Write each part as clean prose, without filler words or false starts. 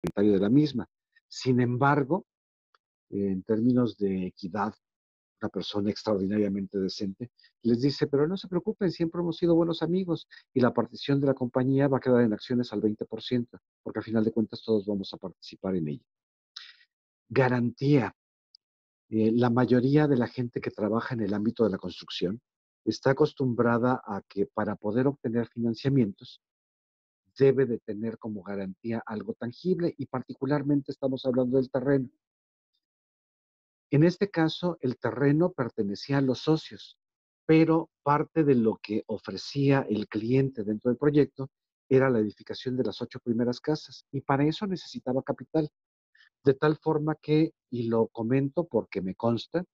de la misma. Sin embargo, en términos de equidad, una persona extraordinariamente decente, les dice, pero no se preocupen, siempre hemos sido buenos amigos y la partición de la compañía va a quedar en acciones al 20%, porque al final de cuentas todos vamos a participar en ella. Garantía. La mayoría de la gente que trabaja en el ámbito de la construcción está acostumbrada a que para poder obtener financiamientos debe de tener como garantía algo tangible y particularmente estamos hablando del terreno. En este caso, el terreno pertenecía a los socios, pero parte de lo que ofrecía el cliente dentro del proyecto era la edificación de las 8 primeras casas y para eso necesitaba capital. De tal forma que, y lo comento porque me consta,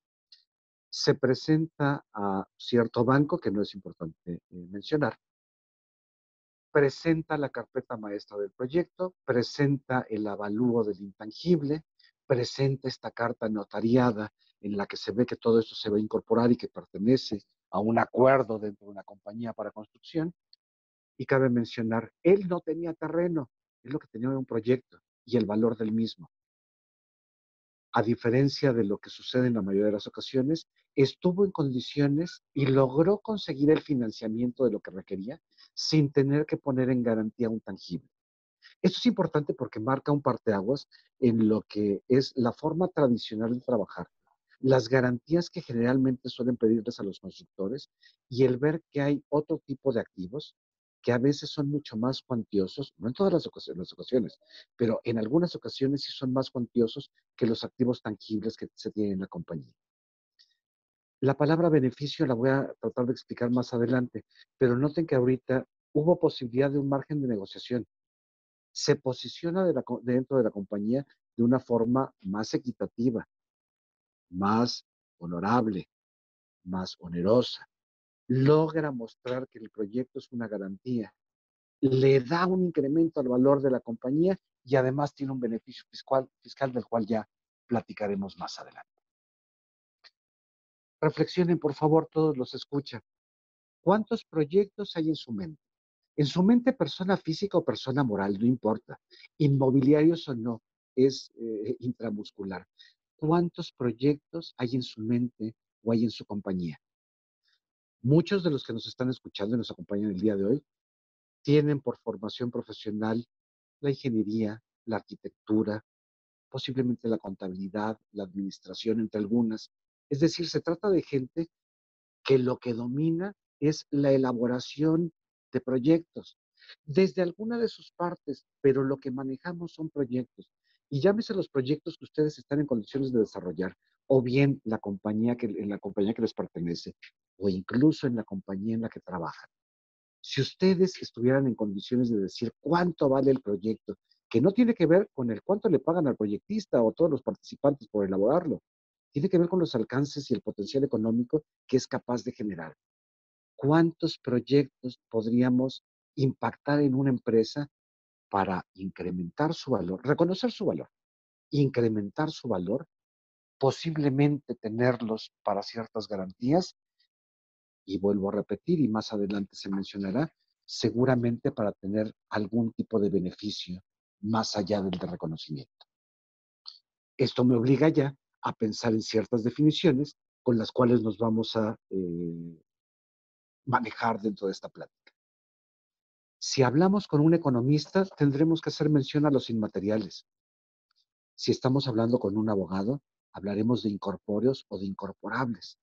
se presenta a cierto banco, que no es importante mencionar, presenta la carpeta maestra del proyecto, presenta el avalúo del intangible, presenta esta carta notariada en la que se ve que todo esto se va a incorporar y que pertenece a un acuerdo dentro de una compañía para construcción. Y cabe mencionar, él no tenía terreno, él lo que tenía era un proyecto y el valor del mismo. A diferencia de lo que sucede en la mayoría de las ocasiones, estuvo en condiciones y logró conseguir el financiamiento de lo que requería sin tener que poner en garantía un tangible. Esto es importante porque marca un parteaguas en lo que es la forma tradicional de trabajar, las garantías que generalmente suelen pedirles a los constructores y el ver que hay otro tipo de activos que a veces son mucho más cuantiosos, no en todas las ocasiones, pero en algunas ocasiones sí son más cuantiosos que los activos tangibles que se tienen en la compañía. La palabra beneficio la voy a tratar de explicar más adelante, pero noten que ahorita hubo posibilidad de un margen de negociación. Se posiciona dentro de la compañía de una forma más equitativa, más honorable, más onerosa. Logra mostrar que el proyecto es una garantía, le da un incremento al valor de la compañía y además tiene un beneficio fiscal del cual ya platicaremos más adelante. Reflexionen, por favor, todos los escuchan. ¿Cuántos proyectos hay en su mente? En su mente, persona física o persona moral, no importa. Inmobiliarios o no, es intramuscular. ¿Cuántos proyectos hay en su mente o hay en su compañía? Muchos de los que nos están escuchando y nos acompañan el día de hoy tienen por formación profesional la ingeniería, la arquitectura, posiblemente la contabilidad, la administración, entre algunas. Es decir, se trata de gente que lo que domina es la elaboración de proyectos, desde alguna de sus partes, pero lo que manejamos son proyectos. Y llámese los proyectos que ustedes están en condiciones de desarrollar, o bien en la compañía que les pertenece, o incluso en la compañía en la que trabajan. Si ustedes estuvieran en condiciones de decir cuánto vale el proyecto, que no tiene que ver con el cuánto le pagan al proyectista o todos los participantes por elaborarlo, tiene que ver con los alcances y el potencial económico que es capaz de generar. ¿Cuántos proyectos podríamos impactar en una empresa para incrementar su valor, reconocer su valor, incrementar su valor, posiblemente tenerlos para ciertas garantías? Y vuelvo a repetir, y más adelante se mencionará, seguramente para tener algún tipo de beneficio más allá del de reconocimiento. Esto me obliga ya a pensar en ciertas definiciones con las cuales nos vamos a manejar dentro de esta plática. Si hablamos con un economista, tendremos que hacer mención a los inmateriales. Si estamos hablando con un abogado, hablaremos de incorpóreos o de incorporables.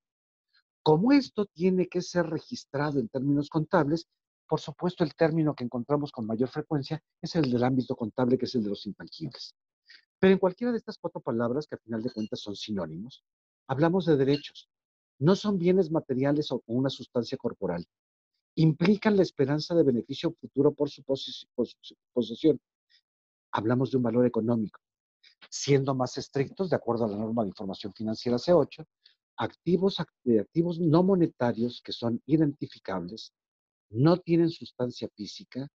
Como esto tiene que ser registrado en términos contables, por supuesto el término que encontramos con mayor frecuencia es el del ámbito contable, que es el de los intangibles. Pero en cualquiera de estas 4 palabras, que al final de cuentas son sinónimos, hablamos de derechos. No son bienes materiales o una sustancia corporal. Implican la esperanza de beneficio futuro por su posesión. Hablamos de un valor económico. Siendo más estrictos, de acuerdo a la norma de información financiera C8, activos no monetarios que son identificables, no tienen sustancia física,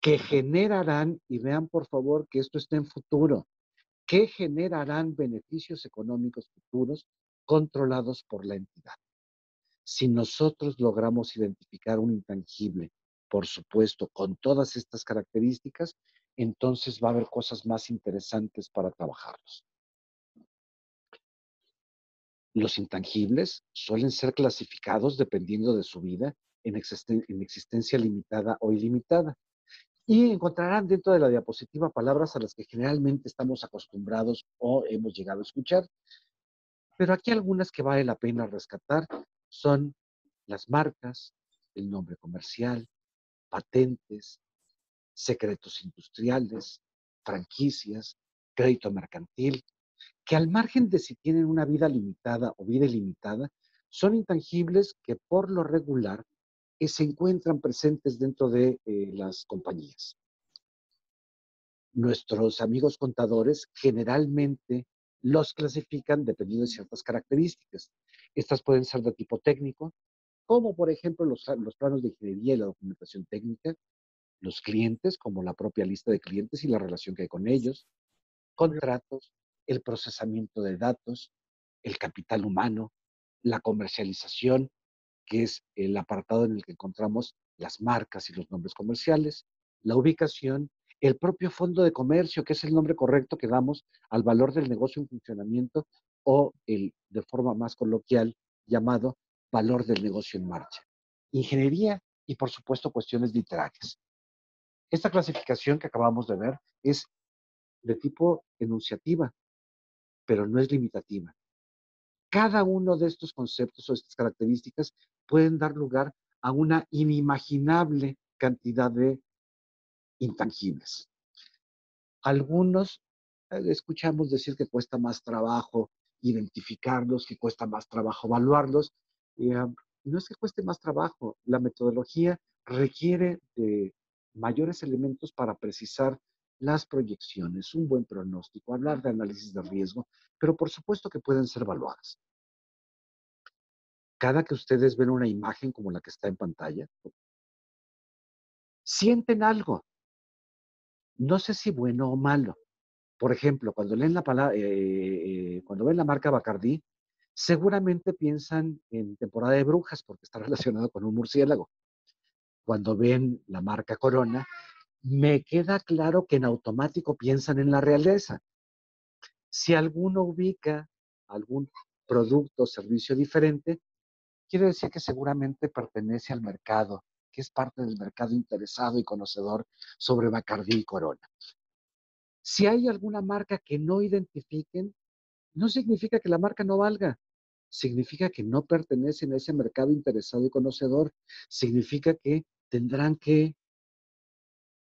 que generarán, y vean por favor que esto está en futuro, que generarán beneficios económicos futuros controlados por la entidad. Si nosotros logramos identificar un intangible, por supuesto, con todas estas características, entonces va a haber cosas más interesantes para trabajarlos. Los intangibles suelen ser clasificados dependiendo de su vida en existencia limitada o ilimitada. Y encontrarán dentro de la diapositiva palabras a las que generalmente estamos acostumbrados o hemos llegado a escuchar. Pero aquí algunas que vale la pena rescatar son las marcas, el nombre comercial, patentes, secretos industriales, franquicias, crédito mercantil, que al margen de si tienen una vida limitada o vida ilimitada, son intangibles que por lo regular se encuentran presentes dentro de las compañías. Nuestros amigos contadores generalmente los clasifican dependiendo de ciertas características. Estas pueden ser de tipo técnico, como por ejemplo los planos de ingeniería y la documentación técnica, los clientes, como la propia lista de clientes y la relación que hay con ellos, contratos, el procesamiento de datos, el capital humano, la comercialización, que es el apartado en el que encontramos las marcas y los nombres comerciales, la ubicación, el propio fondo de comercio, que es el nombre correcto que damos al valor del negocio en funcionamiento, o el, de forma más coloquial, llamado valor del negocio en marcha. Ingeniería y, por supuesto, cuestiones literarias. Esta clasificación que acabamos de ver es de tipo enunciativa, pero no es limitativa. Cada uno de estos conceptos o estas características pueden dar lugar a una inimaginable cantidad de intangibles. Algunos escuchamos decir que cuesta más trabajo identificarlos, que cuesta más trabajo evaluarlos. No es que cueste más trabajo, la metodología requiere de mayores elementos para precisar las proyecciones, un buen pronóstico, hablar de análisis de riesgo, pero por supuesto que pueden ser evaluadas. Cada que ustedes ven una imagen como la que está en pantalla, sienten algo, no sé si bueno o malo. Por ejemplo, cuando leen cuando ven la marca Bacardí, seguramente piensan en temporada de brujas porque está relacionado con un murciélago. Cuando ven la marca Corona, me queda claro que en automático piensan en la realeza. Si alguno ubica algún producto o servicio diferente, quiere decir que seguramente pertenece al mercado, que es parte del mercado interesado y conocedor sobre Bacardí y Corona. Si hay alguna marca que no identifiquen, no significa que la marca no valga, significa que no pertenecen a ese mercado interesado y conocedor, significa que tendrán que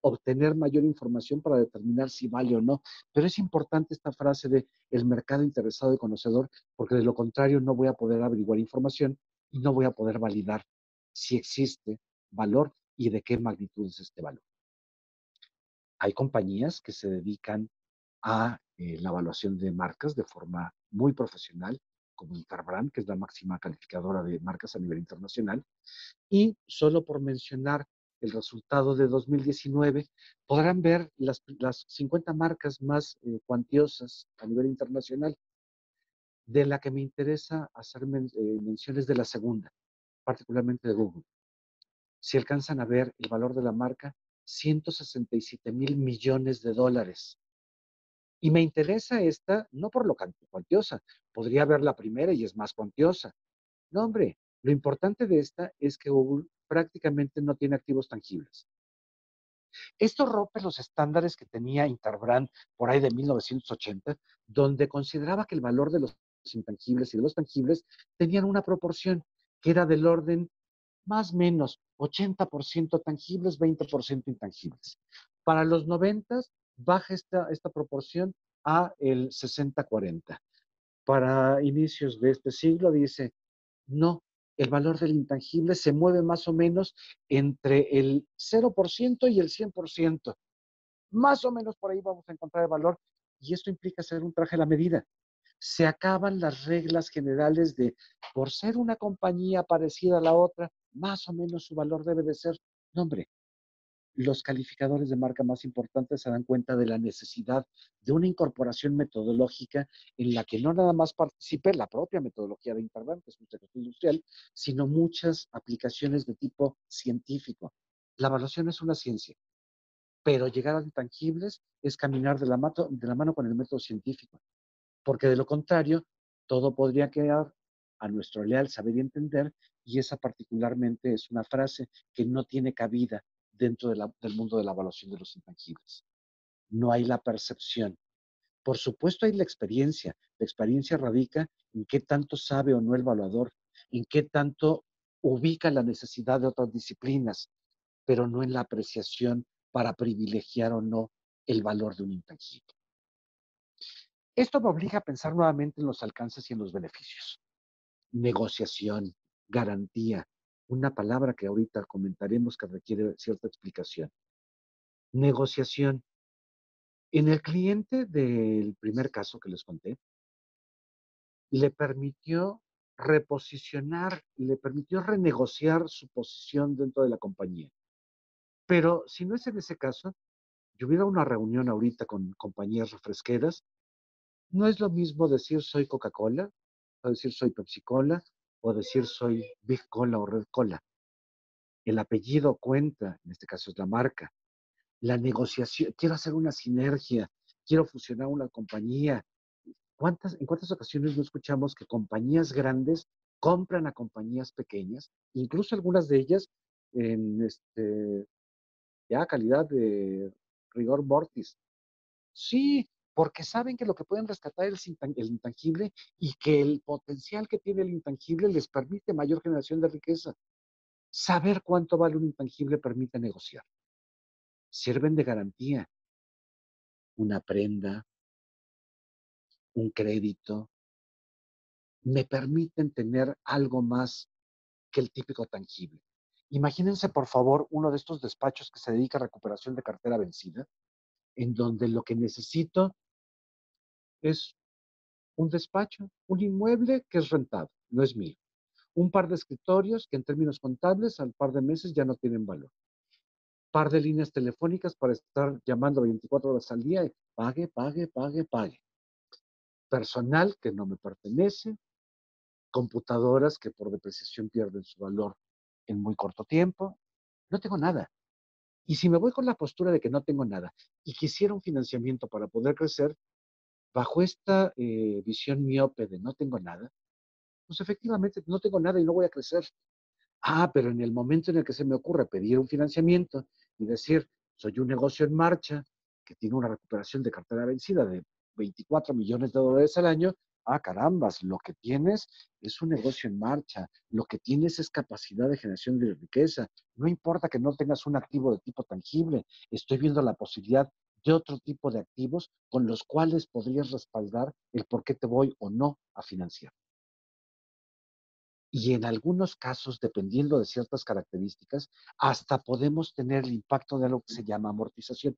obtener mayor información para determinar si vale o no. Pero es importante esta frase de el mercado interesado y conocedor, porque de lo contrario no voy a poder averiguar información y no voy a poder validar si existe valor y de qué magnitud es este valor. Hay compañías que se dedican a la evaluación de marcas de forma muy profesional, como Interbrand, que es la máxima calificadora de marcas a nivel internacional. Y solo por mencionar el resultado de 2019, podrán ver las 50 marcas más cuantiosas a nivel internacional. De la que me interesa hacer menciones de la segunda, particularmente de Google. Si alcanzan a ver el valor de la marca, 167,000 millones de dólares. Y me interesa esta, no por lo cuantiosa, podría ver la primera y es más cuantiosa. No, hombre, lo importante de esta es que Google prácticamente no tiene activos tangibles. Esto rompe los estándares que tenía Interbrand por ahí de 1980, donde consideraba que el valor de los intangibles y de los tangibles tenían una proporción que era del orden más o menos 80% tangibles, 20% intangibles. Para los 90 baja esta proporción a el 60-40. Para inicios de este siglo dice, no, el valor del intangible se mueve más o menos entre el 0% y el 100%. Más o menos por ahí vamos a encontrar el valor y esto implica hacer un traje a la medida. Se acaban las reglas generales de, por ser una compañía parecida a la otra, más o menos su valor debe de ser. No, hombre, los calificadores de marca más importantes se dan cuenta de la necesidad de una incorporación metodológica en la que no nada más participe la propia metodología de Interbank, que es un secreto industrial, sino muchas aplicaciones de tipo científico. La evaluación es una ciencia. pero llegar a intangibles es caminar de la mano con el método científico, porque de lo contrario, todo podría quedar a nuestro leal saber y entender, y esa particularmente es una frase que no tiene cabida dentro del mundo de la evaluación de los intangibles. No hay la percepción. Por supuesto hay la experiencia radica en qué tanto sabe o no el evaluador, en qué tanto ubica la necesidad de otras disciplinas, pero no en la apreciación para privilegiar o no el valor de un intangible. Esto me obliga a pensar nuevamente en los alcances y en los beneficios. Negociación, garantía, una palabra que ahorita comentaremos que requiere cierta explicación. Negociación. En el cliente del primer caso que les conté, le permitió reposicionar, le permitió renegociar su posición dentro de la compañía. Pero si no es en ese caso, yo hubiera una reunión ahorita con compañías refresqueras, no es lo mismo decir soy Coca-Cola, o decir soy Pepsi-Cola, o decir soy Big Cola o Red Cola. El apellido cuenta, en este caso es la marca. La negociación, quiero hacer una sinergia, quiero fusionar una compañía. En cuántas ocasiones no escuchamos que compañías grandes compran a compañías pequeñas, incluso algunas de ellas en ya calidad de rigor mortis? Sí, porque saben que lo que pueden rescatar es el intangible y que el potencial que tiene el intangible les permite mayor generación de riqueza. Saber cuánto vale un intangible permite negociar. Sirven de garantía una prenda, un crédito, me permiten tener algo más que el típico tangible. Imagínense, por favor, uno de estos despachos que se dedica a recuperación de cartera vencida, en donde lo que necesito es un despacho, un inmueble que es rentable, no es mío. Un par de escritorios que en términos contables al par de meses ya no tienen valor. Par de líneas telefónicas para estar llamando 24 horas al día y pague, pague, pague, pague. Personal que no me pertenece, computadoras que por depreciación pierden su valor en muy corto tiempo. No tengo nada. Y si me voy con la postura de que no tengo nada y quisiera un financiamiento para poder crecer, bajo esta visión miope de no tengo nada, pues efectivamente no tengo nada y no voy a crecer. Ah, pero en el momento en el que se me ocurre pedir un financiamiento y decir, soy un negocio en marcha que tiene una recuperación de cartera vencida de 24 millones de dólares al año, ah, carambas, lo que tienes es un negocio en marcha, lo que tienes es capacidad de generación de riqueza. No importa que no tengas un activo de tipo tangible, estoy viendo la posibilidad de otro tipo de activos con los cuales podrías respaldar el por qué te voy o no a financiar. Y en algunos casos, dependiendo de ciertas características, hasta podemos tener el impacto de lo que se llama amortización.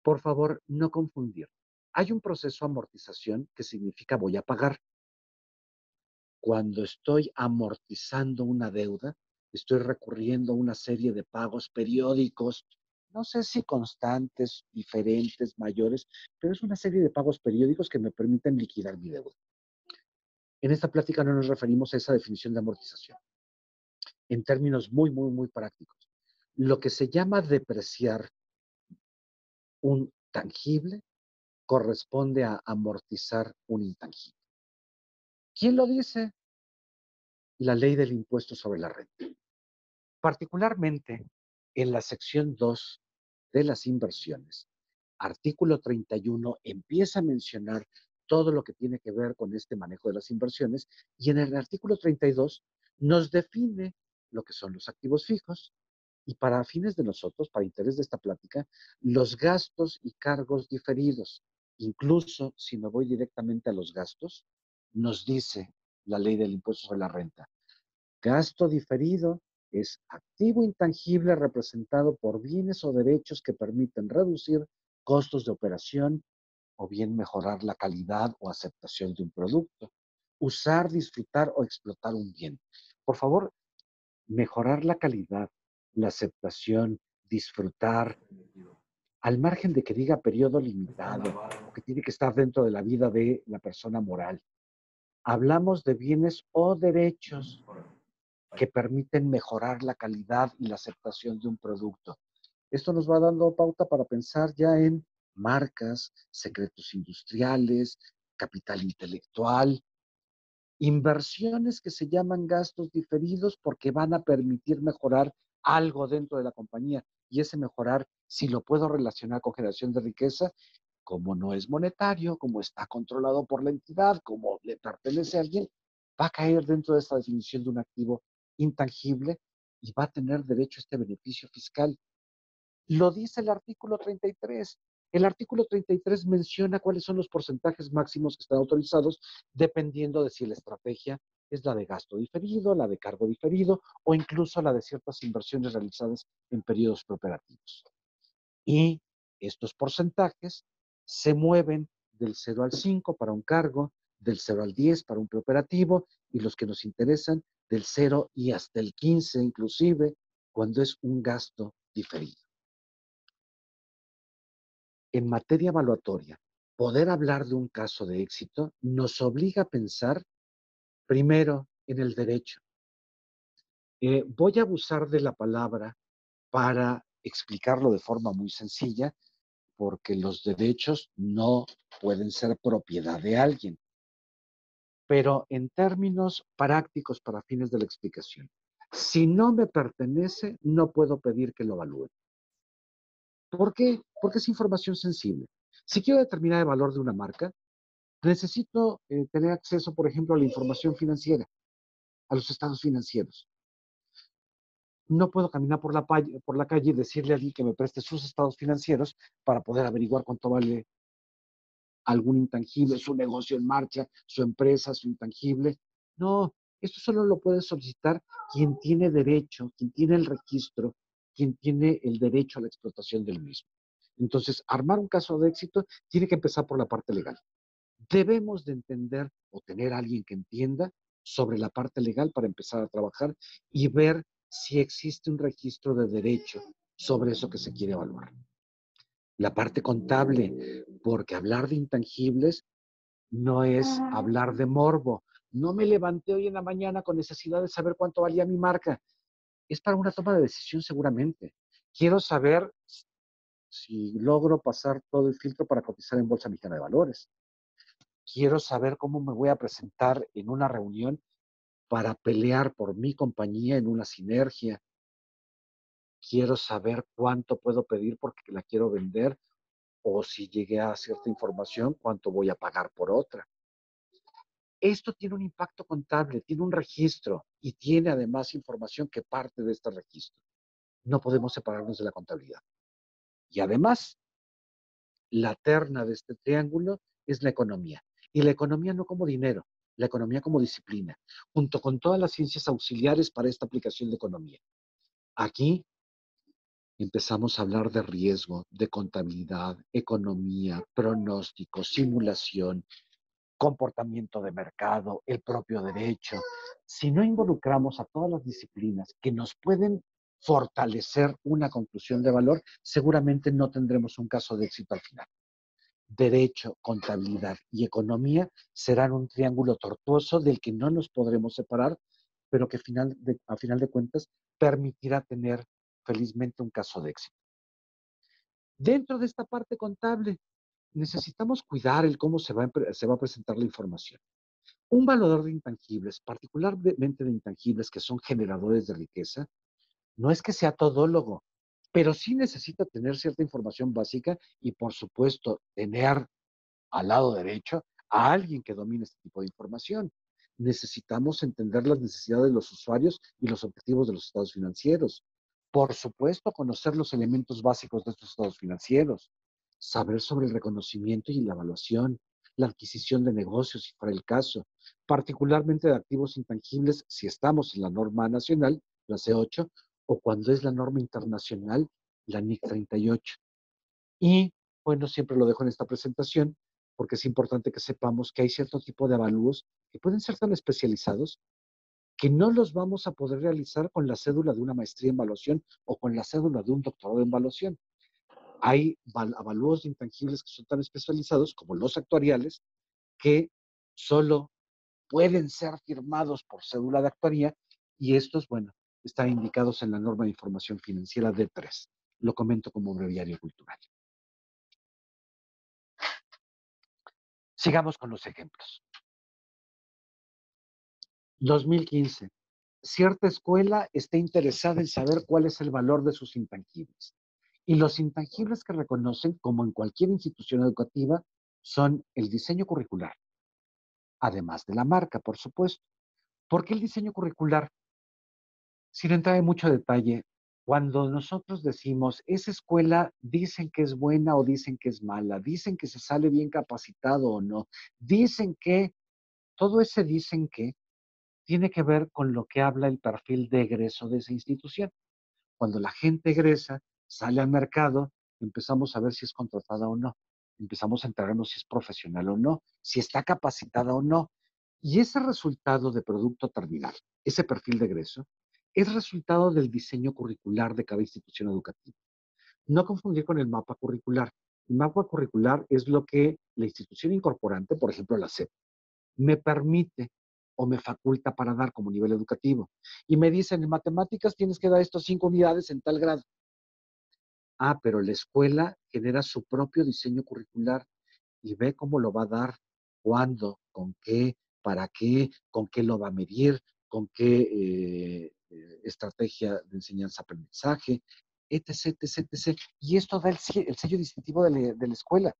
Por favor, no confundir. Hay un proceso de amortización que significa voy a pagar. Cuando estoy amortizando una deuda, estoy recurriendo a una serie de pagos periódicos, no sé si constantes, diferentes, mayores, pero es una serie de pagos periódicos que me permiten liquidar mi deuda. En esta plática no nos referimos a esa definición de amortización. En términos muy, muy, muy prácticos. Lo que se llama depreciar un tangible corresponde a amortizar un intangible. ¿Quién lo dice? La ley del impuesto sobre la renta. Particularmente en la sección 2 de las inversiones, artículo 31 empieza a mencionar todo lo que tiene que ver con este manejo de las inversiones y en el artículo 32 nos define lo que son los activos fijos, y para fines de nosotros, para interés de esta plática, los gastos y cargos diferidos. Incluso si me voy directamente a los gastos, nos dice la ley del impuesto sobre la renta. Gasto diferido es activo intangible representado por bienes o derechos que permiten reducir costos de operación o bien mejorar la calidad o aceptación de un producto. Usar, disfrutar o explotar un bien. Por favor, mejorar la calidad, la aceptación, disfrutar, al margen de que diga periodo limitado o que tiene que estar dentro de la vida de la persona moral. Hablamos de bienes o derechos que permiten mejorar la calidad y la aceptación de un producto. Esto nos va dando pauta para pensar ya en marcas, secretos industriales, capital intelectual, inversiones que se llaman gastos diferidos porque van a permitir mejorar algo dentro de la compañía. Y ese mejorar, si lo puedo relacionar con generación de riqueza, como no es monetario, como está controlado por la entidad, como le pertenece a alguien, va a caer dentro de esta definición de un activo intangible y va a tener derecho a este beneficio fiscal. Lo dice el artículo 33. El artículo 33 menciona cuáles son los porcentajes máximos que están autorizados dependiendo de si la estrategia es la de gasto diferido, la de cargo diferido o incluso la de ciertas inversiones realizadas en periodos preoperativos. Y estos porcentajes se mueven del 0 al 5 para un cargo, del 0 al 10 para un preoperativo y los que nos interesan del 0 y hasta el 15 inclusive cuando es un gasto diferido. En materia evaluatoria, poder hablar de un caso de éxito nos obliga a pensar primero en el derecho. Voy a abusar de la palabra para explicarlo de forma muy sencilla, porque los derechos no pueden ser propiedad de alguien, pero en términos prácticos para fines de la explicación, si no me pertenece, no puedo pedir que lo evalúe. ¿Por qué? Porque es información sensible. Si quiero determinar el valor de una marca, necesito tener acceso, por ejemplo, a la información financiera, a los estados financieros. No puedo caminar por la calle y decirle a alguien que me preste sus estados financieros para poder averiguar cuánto vale algún intangible, su negocio en marcha, su empresa, su intangible. No, esto solo lo puede solicitar quien tiene derecho, quien tiene el registro, quien tiene el derecho a la explotación del mismo. Entonces, armar un caso de éxito tiene que empezar por la parte legal. Debemos de entender o tener a alguien que entienda sobre la parte legal para empezar a trabajar y ver si existe un registro de derecho sobre eso que se quiere evaluar. La parte contable, porque hablar de intangibles no es hablar de morbo. No me levanté hoy en la mañana con necesidad de saber cuánto valía mi marca. Es para una toma de decisión seguramente. Quiero saber si logro pasar todo el filtro para cotizar en Bolsa Mexicana de Valores. Quiero saber cómo me voy a presentar en una reunión para pelear por mi compañía en una sinergia. Quiero saber cuánto puedo pedir porque la quiero vender o si llegué a cierta información, cuánto voy a pagar por otra. Esto tiene un impacto contable, tiene un registro y tiene además información que parte de este registro. No podemos separarnos de la contabilidad. Y además, la terna de este triángulo es la economía. Y la economía no como dinero, la economía como disciplina, junto con todas las ciencias auxiliares para esta aplicación de economía. Aquí empezamos a hablar de riesgo, de contabilidad, economía, pronóstico, simulación, comportamiento de mercado, el propio derecho. Si no involucramos a todas las disciplinas que nos pueden fortalecer una conclusión de valor, seguramente no tendremos un caso de éxito al final. Derecho, contabilidad y economía serán un triángulo tortuoso del que no nos podremos separar, pero que a final de cuentas permitirá tener felizmente un caso de éxito. Dentro de esta parte contable, necesitamos cuidar el cómo se va a presentar la información. Un valor de intangibles, particularmente de intangibles que son generadores de riqueza, no es que sea todólogo, pero sí necesita tener cierta información básica y, por supuesto, tener al lado derecho a alguien que domine este tipo de información. Necesitamos entender las necesidades de los usuarios y los objetivos de los estados financieros. Por supuesto, conocer los elementos básicos de estos estados financieros, saber sobre el reconocimiento y la evaluación, la adquisición de negocios, si fuera el caso, particularmente de activos intangibles, si estamos en la norma nacional, la C8, o cuando es la norma internacional, la NIC 38. Y bueno, siempre lo dejo en esta presentación porque es importante que sepamos que hay cierto tipo de avalúos que pueden ser tan especializados que no los vamos a poder realizar con la cédula de una maestría en evaluación o con la cédula de un doctorado en evaluación. Hay avalúos de intangibles que son tan especializados como los actuariales que solo pueden ser firmados por cédula de actuaría y estos, bueno, están indicados en la norma de información financiera D3. lo comento como breviario cultural. Sigamos con los ejemplos. 2015. Cierta escuela está interesada en saber cuál es el valor de sus intangibles. Y los intangibles que reconocen, como en cualquier institución educativa, son el diseño curricular, además de la marca, por supuesto. ¿Por qué el diseño curricular? Sin entrar en mucho detalle, cuando nosotros decimos, esa escuela dicen que es buena o dicen que es mala, dicen que se sale bien capacitado o no, dicen que, todo ese dicen que tiene que ver con lo que habla el perfil de egreso de esa institución. Cuando la gente egresa, sale al mercado, empezamos a ver si es contratada o no. Empezamos a enterarnos si es profesional o no, si está capacitada o no. Y ese resultado de producto terminal, ese perfil de egreso, es resultado del diseño curricular de cada institución educativa. No confundir con el mapa curricular. El mapa curricular es lo que la institución incorporante, por ejemplo la SEP, me permite o me faculta para dar como nivel educativo. Y me dicen, en matemáticas tienes que dar estos 5 unidades en tal grado. Ah, pero la escuela genera su propio diseño curricular y ve cómo lo va a dar, cuándo, con qué, para qué, con qué lo va a medir, con qué estrategia de enseñanza-aprendizaje, etc., etc., etc. Y esto da el sello distintivo de la escuela.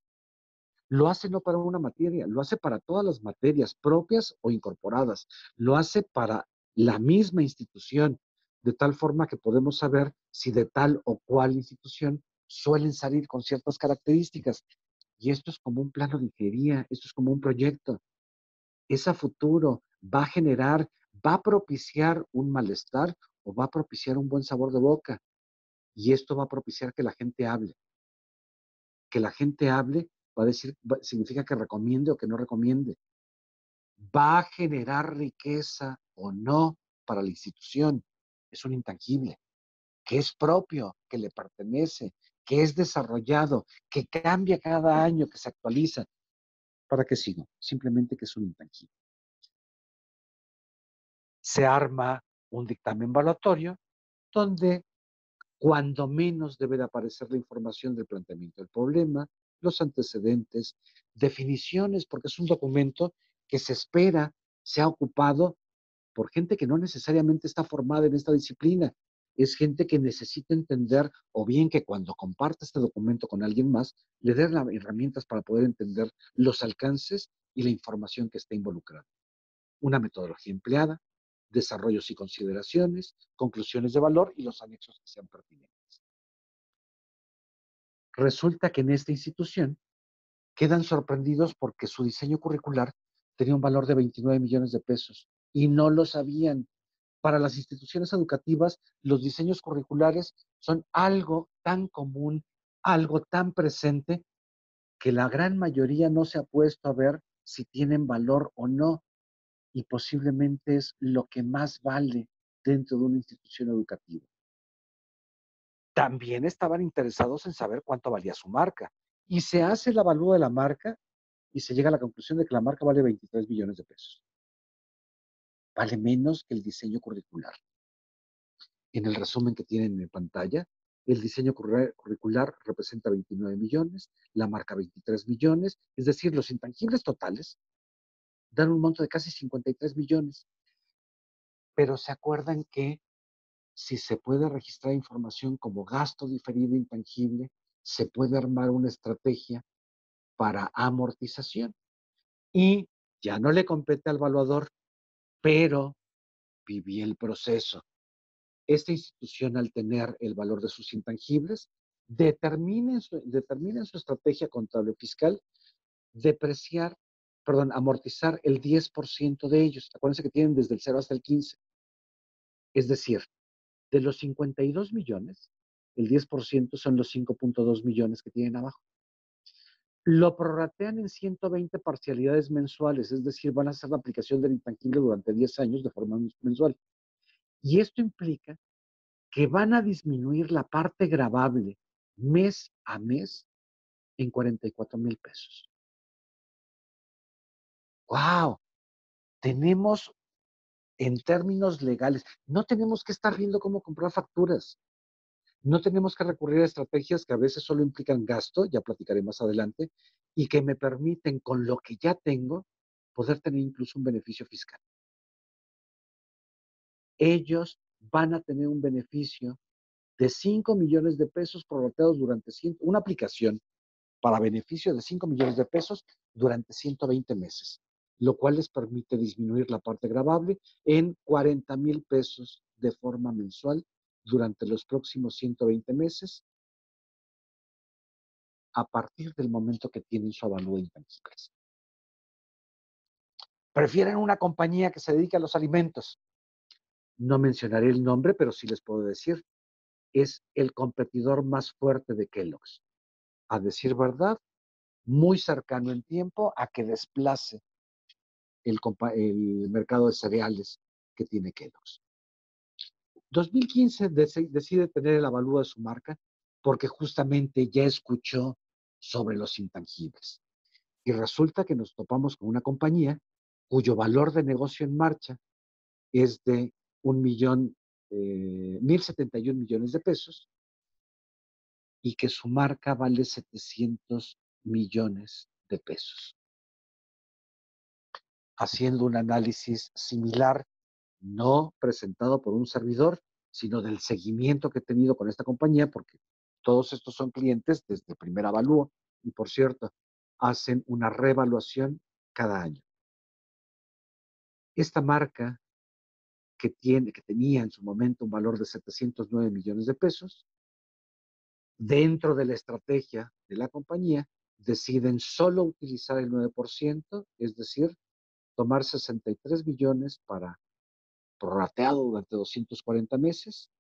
Lo hace no para una materia, lo hace para todas las materias propias o incorporadas, lo hace para la misma institución, de tal forma que podemos saber si de tal o cual institución suelen salir con ciertas características. Y esto es como un plano de ingeniería, esto es como un proyecto, es a futuro, va a generar, va a propiciar un malestar o va a propiciar un buen sabor de boca. Y esto va a propiciar que la gente hable va a decir, significa que recomiende o que no recomiende. Va a generar riqueza o no para la institución. Es un intangible, que es propio, que le pertenece, que es desarrollado, que cambia cada año, que se actualiza. ¿Para qué sigo? Simplemente que es un intangible. Se arma un dictamen evaluatorio donde cuando menos debe de aparecer la información del planteamiento del problema, los antecedentes, definiciones, porque es un documento que se espera sea ocupado por gente que no necesariamente está formada en esta disciplina. Es gente que necesita entender, o bien que cuando comparte este documento con alguien más, le den las herramientas para poder entender los alcances y la información que está involucrada. Una metodología empleada, desarrollos y consideraciones, conclusiones de valor y los anexos que sean pertinentes. Resulta que en esta institución quedan sorprendidos porque su diseño curricular tenía un valor de 29 millones de pesos y no lo sabían. Para las instituciones educativas, los diseños curriculares son algo tan común, algo tan presente, que la gran mayoría no se ha puesto a ver si tienen valor o no, y posiblemente es lo que más vale dentro de una institución educativa. También estaban interesados en saber cuánto valía su marca, y se hace el avalúo de la marca y se llega a la conclusión de que la marca vale 23 millones de pesos. Vale menos que el diseño curricular. En el resumen que tienen en pantalla, el diseño curricular representa 29 millones, la marca 23 millones, es decir, los intangibles totales dan un monto de casi 53 millones. Pero se acuerdan que si se puede registrar información como gasto diferido intangible, se puede armar una estrategia para amortización. Y ya no le compete al evaluador, pero viví el proceso. Esta institución, al tener el valor de sus intangibles, determina en su estrategia contable fiscal depreciar, perdón, amortizar el 10% de ellos. Acuérdense que tienen desde el 0 hasta el 15. Es decir, de los 52 millones, el 10% son los 5.2 millones que tienen abajo. Lo prorratean en 120 parcialidades mensuales, es decir, van a hacer la aplicación del intangible durante 10 años de forma mensual. Y esto implica que van a disminuir la parte gravable mes a mes en 44,000 pesos. ¡Wow! Tenemos en términos legales, no tenemos que estar viendo cómo comprar facturas. No tenemos que recurrir a estrategias que a veces solo implican gasto, ya platicaré más adelante, y que me permiten, con lo que ya tengo, poder tener incluso un beneficio fiscal. Ellos van a tener un beneficio de 5 millones de pesos prorrateados durante una aplicación para beneficio de 5 millones de pesos durante 120 meses, lo cual les permite disminuir la parte gravable en 40,000 pesos de forma mensual durante los próximos 120 meses a partir del momento que tienen su avalúo de intangibles. Prefieren una compañía que se dedique a los alimentos. No mencionaré el nombre, pero sí les puedo decir, es el competidor más fuerte de Kellogg's. A decir verdad, muy cercano en tiempo a que desplace el mercado de cereales que tiene Kellogg's. 2015 decide tener el avalúo de su marca porque justamente ya escuchó sobre los intangibles. Y resulta que nos topamos con una compañía cuyo valor de negocio en marcha es de 1,071 millones de pesos y que su marca vale 700 millones de pesos. Haciendo un análisis similar, no presentado por un servidor, sino del seguimiento que he tenido con esta compañía, porque todos estos son clientes desde el primer avalúo y, por cierto, hacen una reevaluación cada año. Esta marca que tenía en su momento un valor de 709 millones de pesos, dentro de la estrategia de la compañía, deciden solo utilizar el 9%, es decir, tomar 63 millones para prorrateado durante 240 meses,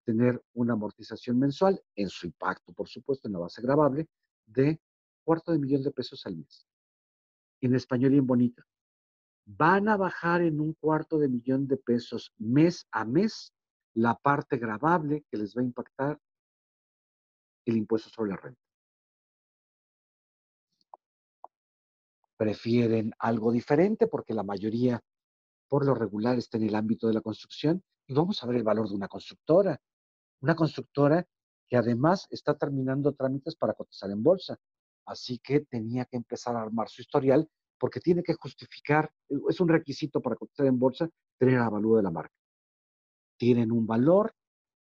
tener una amortización mensual en su impacto, por supuesto, en la base gravable, de $250,000 al mes. En español y en bonito. Van a bajar en $250,000 mes a mes la parte gravable que les va a impactar el impuesto sobre la renta. Prefieren algo diferente porque la mayoría, por lo regular, está en el ámbito de la construcción. Y vamos a ver el valor de una constructora. Una constructora que además está terminando trámites para cotizar en bolsa. Así que tenía que empezar a armar su historial porque tiene que justificar, es un requisito para cotizar en bolsa, tener el avalúo de la marca. Tienen un valor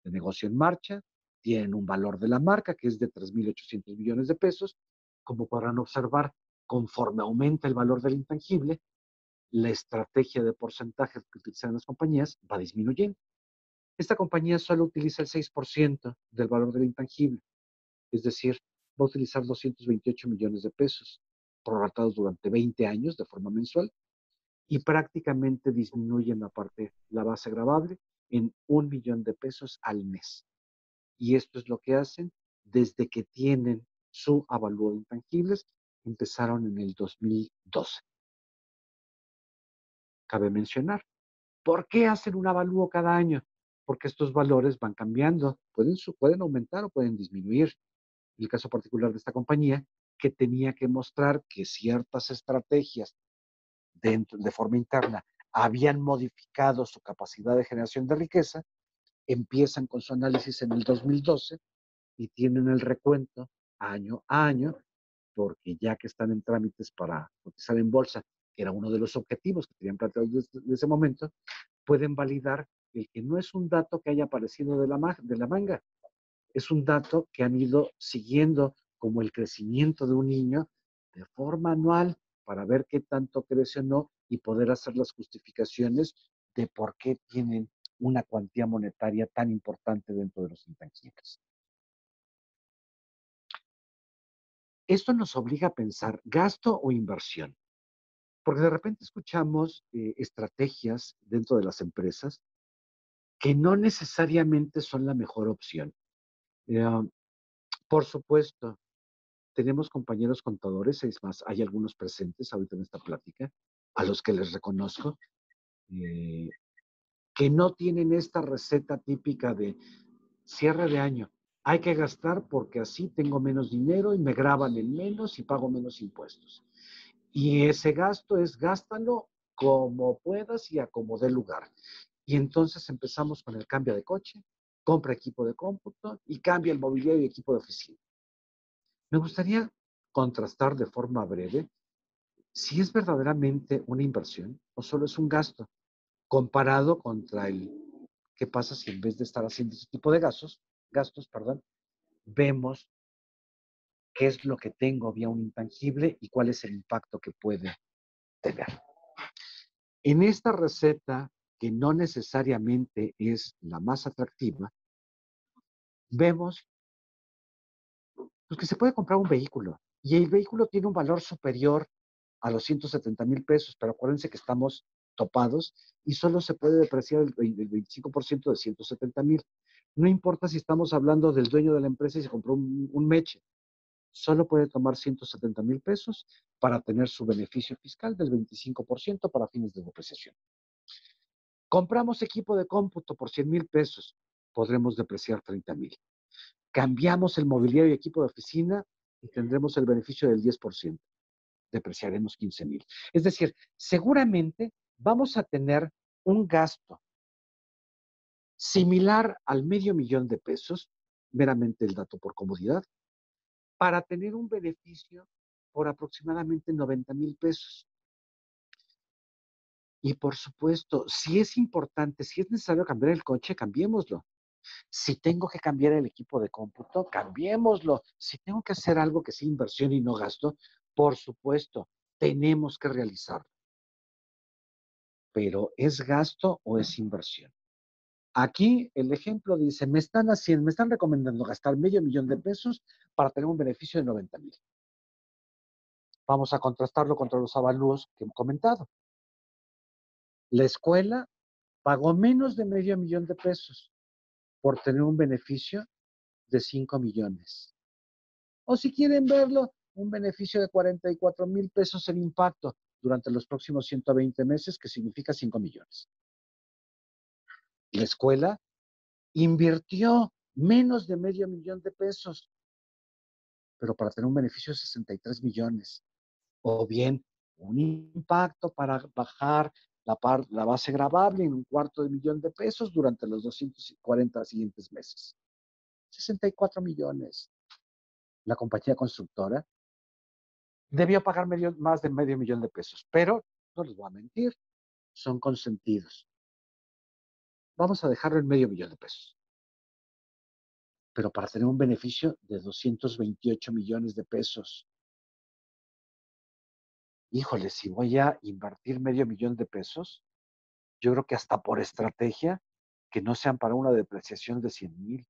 de negocio en marcha, tienen un valor de la marca que es de 3,800 millones de pesos. Como podrán observar, conforme aumenta el valor del intangible, la estrategia de porcentajes que utilizan las compañías va disminuyendo. Esta compañía solo utiliza el 6% del valor del intangible, es decir, va a utilizar 228 millones de pesos, prorratados durante 20 años de forma mensual, y prácticamente disminuyen la base gravable en 1 millón de pesos al mes. Y esto es lo que hacen desde que tienen su avalúo de intangibles, empezaron en el 2012. Cabe mencionar, ¿por qué hacen un avalúo cada año? Porque estos valores van cambiando, pueden aumentar o pueden disminuir. El caso particular de esta compañía, que tenía que mostrar que ciertas estrategias de forma interna habían modificado su capacidad de generación de riqueza, empiezan con su análisis en el 2012 y tienen el recuento año a año, porque ya que están en trámites para cotizar en bolsa, que era uno de los objetivos que tenían planteados desde ese momento, pueden validar el que no es un dato que haya aparecido de la manga, es un dato que han ido siguiendo como el crecimiento de un niño de forma anual para ver qué tanto crece o no y poder hacer las justificaciones de por qué tienen una cuantía monetaria tan importante dentro de los intangibles. Esto nos obliga a pensar gasto o inversión, porque de repente escuchamos estrategias dentro de las empresas que no necesariamente son la mejor opción. Eh, por supuesto, tenemos compañeros contadores, es más, hay algunos presentes ahorita en esta plática, a los que les reconozco, eh, que no tienen esta receta típica de cierre de año. Hay que gastar porque así tengo menos dinero y me graban en menos y pago menos impuestos. Y ese gasto es gástalo como puedas y a como dé lugar. Y entonces empezamos con el cambio de coche, compra equipo de cómputo y cambia el mobiliario y equipo de oficina. Me gustaría contrastar de forma breve si es verdaderamente una inversión o solo es un gasto, comparado contra el qué pasa si en vez de estar haciendo ese tipo de gastos, vemos qué es lo que tengo vía un intangible y cuál es el impacto que puede tener. En esta receta, que no necesariamente es la más atractiva, vemos pues, que se puede comprar un vehículo y el vehículo tiene un valor superior a los 170,000 pesos, pero acuérdense que estamos topados y solo se puede depreciar el 25% de 170,000. No importa si estamos hablando del dueño de la empresa y se compró un Meche, solo puede tomar 170,000 pesos para tener su beneficio fiscal del 25% para fines de depreciación. Compramos equipo de cómputo por 100,000 pesos, podremos depreciar 30,000. Cambiamos el mobiliario y equipo de oficina y tendremos el beneficio del 10%, depreciaremos 15,000. Es decir, seguramente vamos a tener un gasto similar al $500,000, meramente el dato por comodidad, para tener un beneficio por aproximadamente 90,000 pesos. Y por supuesto, si es importante, si es necesario cambiar el coche, cambiémoslo. Si tengo que cambiar el equipo de cómputo, cambiémoslo. Si tengo que hacer algo que sea inversión y no gasto, por supuesto, tenemos que realizarlo. Pero ¿es gasto o es inversión? Aquí el ejemplo dice, me están recomendando gastar $500,000 para tener un beneficio de 90,000. Vamos a contrastarlo contra los avalúos que he comentado. La escuela pagó menos de $500,000 por tener un beneficio de 5 millones. O si quieren verlo, un beneficio de 44,000 pesos en impacto durante los próximos 120 meses, que significa 5 millones. La escuela invirtió menos de $500,000, pero para tener un beneficio de 63 millones. O bien, un impacto para bajar la base gravable en $250,000 durante los 240 siguientes meses. 64 millones. La compañía constructora debió pagar más de $500,000, pero no les voy a mentir, son consentidos. Vamos a dejarlo en $500,000. Pero para tener un beneficio de 228 millones de pesos. Híjole, si voy a invertir $500,000, yo creo que hasta por estrategia, que no sean para una depreciación de 100,000.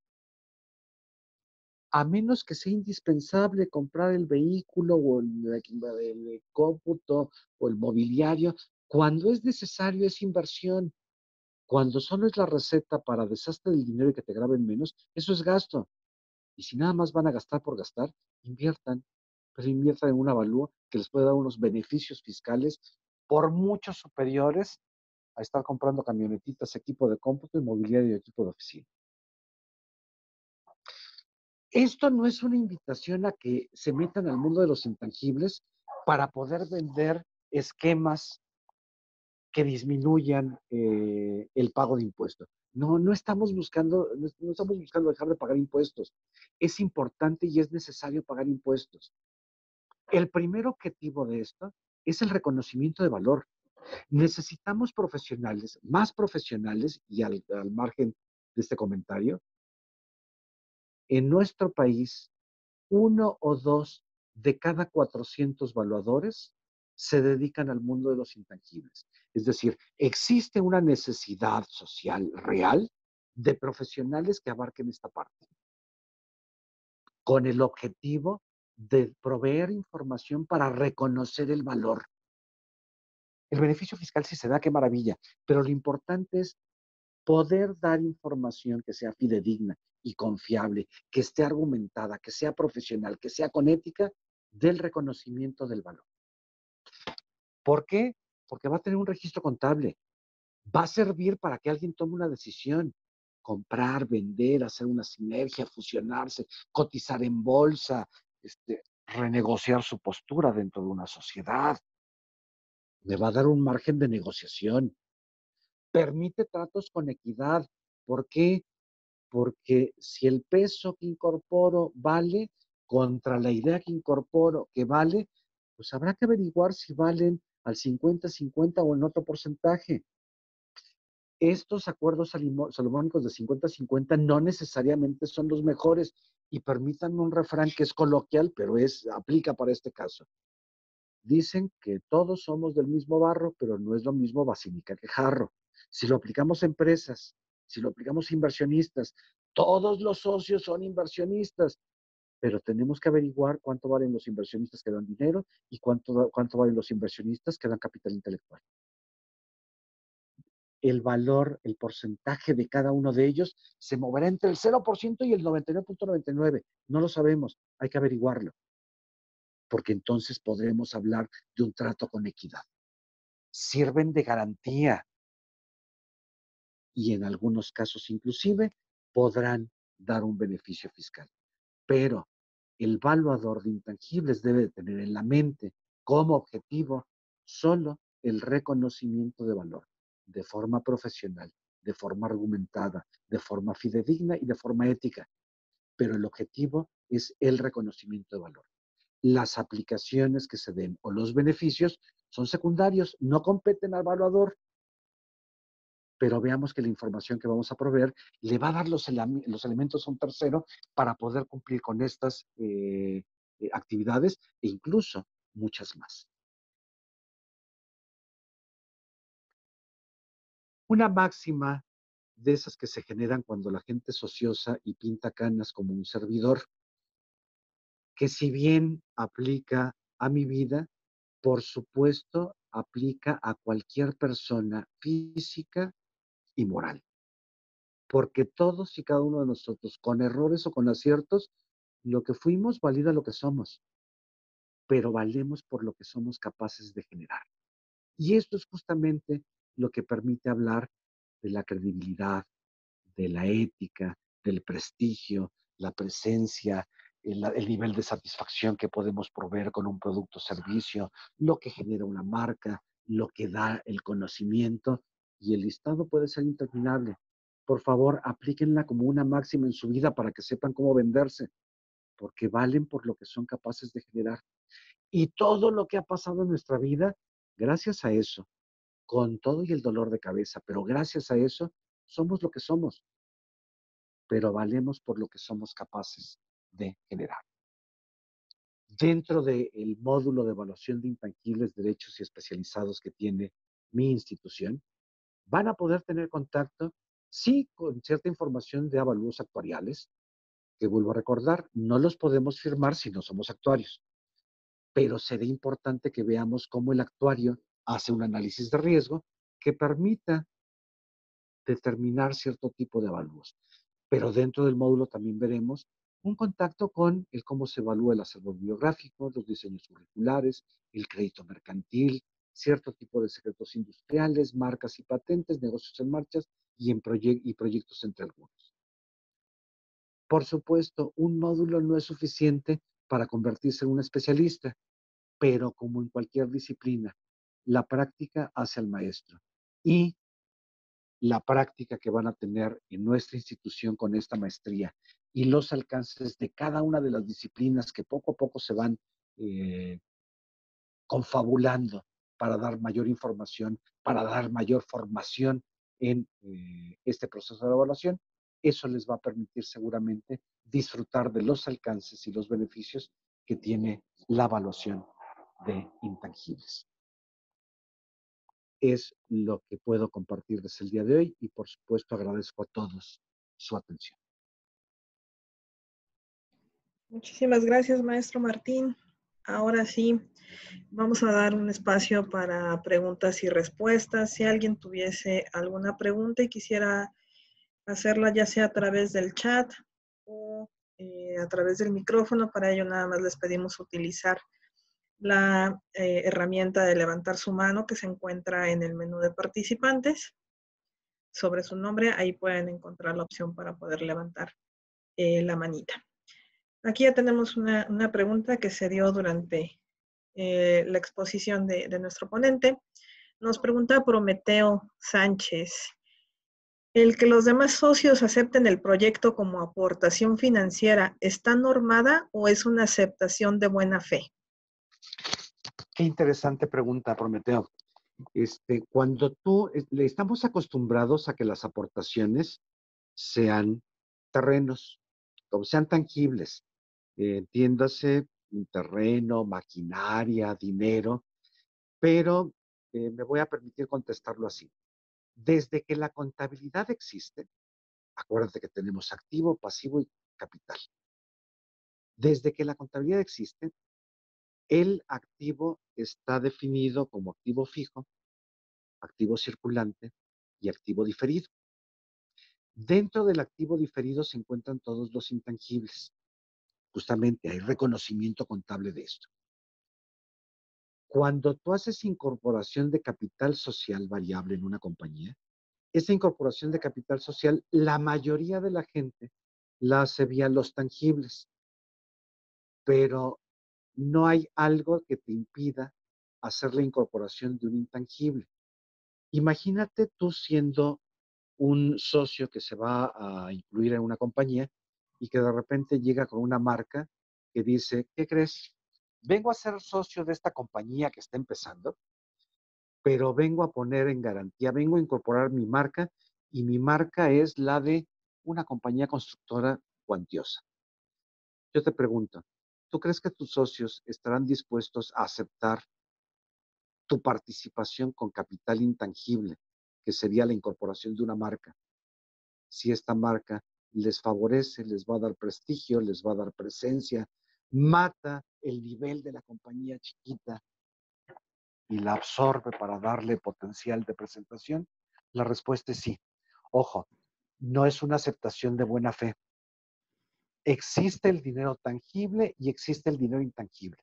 A menos que sea indispensable comprar el vehículo o el cómputo o el mobiliario, cuando es necesario es inversión. Cuando solo es la receta para deshazte del dinero y que te graben menos, eso es gasto. Y si nada más van a gastar por gastar, inviertan, pero inviertan en un avalúo que les puede dar unos beneficios fiscales por mucho superiores a estar comprando camionetitas, equipo de cómputo, mobiliario y equipo de oficina. Esto no es una invitación a que se metan al mundo de los intangibles para poder vender esquemas que disminuyan el pago de impuestos. No, no estamos buscando dejar de pagar impuestos. Es importante y es necesario pagar impuestos. El primer objetivo de esto es el reconocimiento de valor. Necesitamos profesionales, más profesionales, y al margen de este comentario, en nuestro país, 1 o 2 de cada 400 valuadores se dedican al mundo de los intangibles. Es decir, existe una necesidad social real de profesionales que abarquen esta parte, con el objetivo de proveer información para reconocer el valor. El beneficio fiscal sí se da, qué maravilla, pero lo importante es poder dar información que sea fidedigna y confiable, que esté argumentada, que sea profesional, que sea con ética del reconocimiento del valor. ¿Por qué? Porque va a tener un registro contable. Va a servir para que alguien tome una decisión. Comprar, vender, hacer una sinergia, fusionarse, cotizar en bolsa, renegociar su postura dentro de una sociedad. Me va a dar un margen de negociación. Permite tratos con equidad. ¿Por qué? porque si el peso que incorporo vale contra la idea que incorporo que vale, pues habrá que averiguar si valen al 50-50 o en otro porcentaje. Estos acuerdos salomónicos de 50-50 no necesariamente son los mejores, y permítanme un refrán que es coloquial, pero aplica para este caso. Dicen que todos somos del mismo barro, pero no es lo mismo basílica que jarro. Si lo aplicamos a empresas, si lo aplicamos a inversionistas, todos los socios son inversionistas, pero tenemos que averiguar cuánto valen los inversionistas que dan dinero y cuánto valen los inversionistas que dan capital intelectual. El valor, el porcentaje de cada uno de ellos se moverá entre el 0% y el 99.99%. No lo sabemos, hay que averiguarlo, porque entonces podremos hablar de un trato con equidad. Sirven de garantía y en algunos casos inclusive podrán dar un beneficio fiscal. Pero el valuador de intangibles debe de tener en la mente como objetivo solo el reconocimiento de valor, de forma profesional, de forma argumentada, de forma fidedigna y de forma ética. Pero el objetivo es el reconocimiento de valor. Las aplicaciones que se den o los beneficios son secundarios, no competen al valuador, pero veamos que la información que vamos a proveer le va a dar los elementos a un tercero para poder cumplir con estas actividades e incluso muchas más. Una máxima de esas que se generan cuando la gente es ociosa y pinta canas como un servidor, que si bien aplica a mi vida, por supuesto aplica a cualquier persona física y moral. Porque todos y cada uno de nosotros, con errores o con aciertos, lo que fuimos valida lo que somos, pero valemos por lo que somos capaces de generar. Y esto es justamente lo que permite hablar de la credibilidad, de la ética, del prestigio, la presencia, el nivel de satisfacción que podemos proveer con un producto o servicio, lo que genera una marca, lo que da el conocimiento, y el listado puede ser interminable. Por favor, aplíquenla como una máxima en su vida para que sepan cómo venderse, porque valen por lo que son capaces de generar. Y todo lo que ha pasado en nuestra vida, gracias a eso, con todo y el dolor de cabeza, pero gracias a eso, somos lo que somos, pero valemos por lo que somos capaces de generar. Dentro del módulo de evaluación de intangibles, derechos y especializados que tiene mi institución, van a poder tener contacto, sí, con cierta información de avalúos actuariales, que vuelvo a recordar, no los podemos firmar si no somos actuarios, pero será importante que veamos cómo el actuario hace un análisis de riesgo que permita determinar cierto tipo de avalúos. Pero dentro del módulo también veremos un contacto con el cómo se evalúa el acervo biográfico, los diseños curriculares, el crédito mercantil, cierto tipo de secretos industriales, marcas y patentes, negocios en marcha y proyectos entre algunos. Por supuesto, un módulo no es suficiente para convertirse en un especialista, pero como en cualquier disciplina, la práctica hace al maestro. Y la práctica que van a tener en nuestra institución con esta maestría y los alcances de cada una de las disciplinas que poco a poco se van eh, confabulando para dar mayor información, para dar mayor formación en este proceso de evaluación, eso les va a permitir seguramente disfrutar de los alcances y los beneficios que tiene la evaluación de intangibles. Es lo que puedo compartirles el día de hoy y por supuesto agradezco a todos su atención. Muchísimas gracias, maestro Martín. Ahora sí, vamos a dar un espacio para preguntas y respuestas. Si alguien tuviese alguna pregunta y quisiera hacerla ya sea a través del chat o a través del micrófono, para ello nada más les pedimos utilizar la herramienta de levantar su mano que se encuentra en el menú de participantes. Sobre su nombre, ahí pueden encontrar la opción para poder levantar la manita. Aquí ya tenemos una pregunta que se dio durante la exposición de nuestro ponente. Nos pregunta Prometeo Sánchez. ¿El que los demás socios acepten el proyecto como aportación financiera está normada o es una aceptación de buena fe? Qué interesante pregunta, Prometeo. Cuando le estamos acostumbrados a que las aportaciones sean terrenos, o sean tangibles, entiéndase, un terreno, maquinaria, dinero, pero me voy a permitir contestarlo así. Desde que la contabilidad existe, acuérdate que tenemos activo, pasivo y capital. Desde que la contabilidad existe, el activo está definido como activo fijo, activo circulante y activo diferido. Dentro del activo diferido se encuentran todos los intangibles. Justamente hay reconocimiento contable de esto. Cuando tú haces incorporación de capital social variable en una compañía, esa incorporación de capital social, la mayoría de la gente la hace vía los tangibles, pero no hay algo que te impida hacer la incorporación de un intangible. Imagínate tú siendo un socio que se va a incluir en una compañía y que de repente llega con una marca que dice, ¿qué crees? Vengo a ser socio de esta compañía que está empezando, pero vengo a poner en garantía, vengo a incorporar mi marca y mi marca es la de una compañía constructora cuantiosa. Yo te pregunto, ¿tú crees que tus socios estarán dispuestos a aceptar tu participación con capital intangible, que sería la incorporación de una marca? Si esta marca les favorece, les va a dar prestigio, les va a dar presencia, mata el nivel de la compañía chiquita y la absorbe para darle potencial de presentación? La respuesta es sí. Ojo, no es una aceptación de buena fe. Existe el dinero tangible y existe el dinero intangible.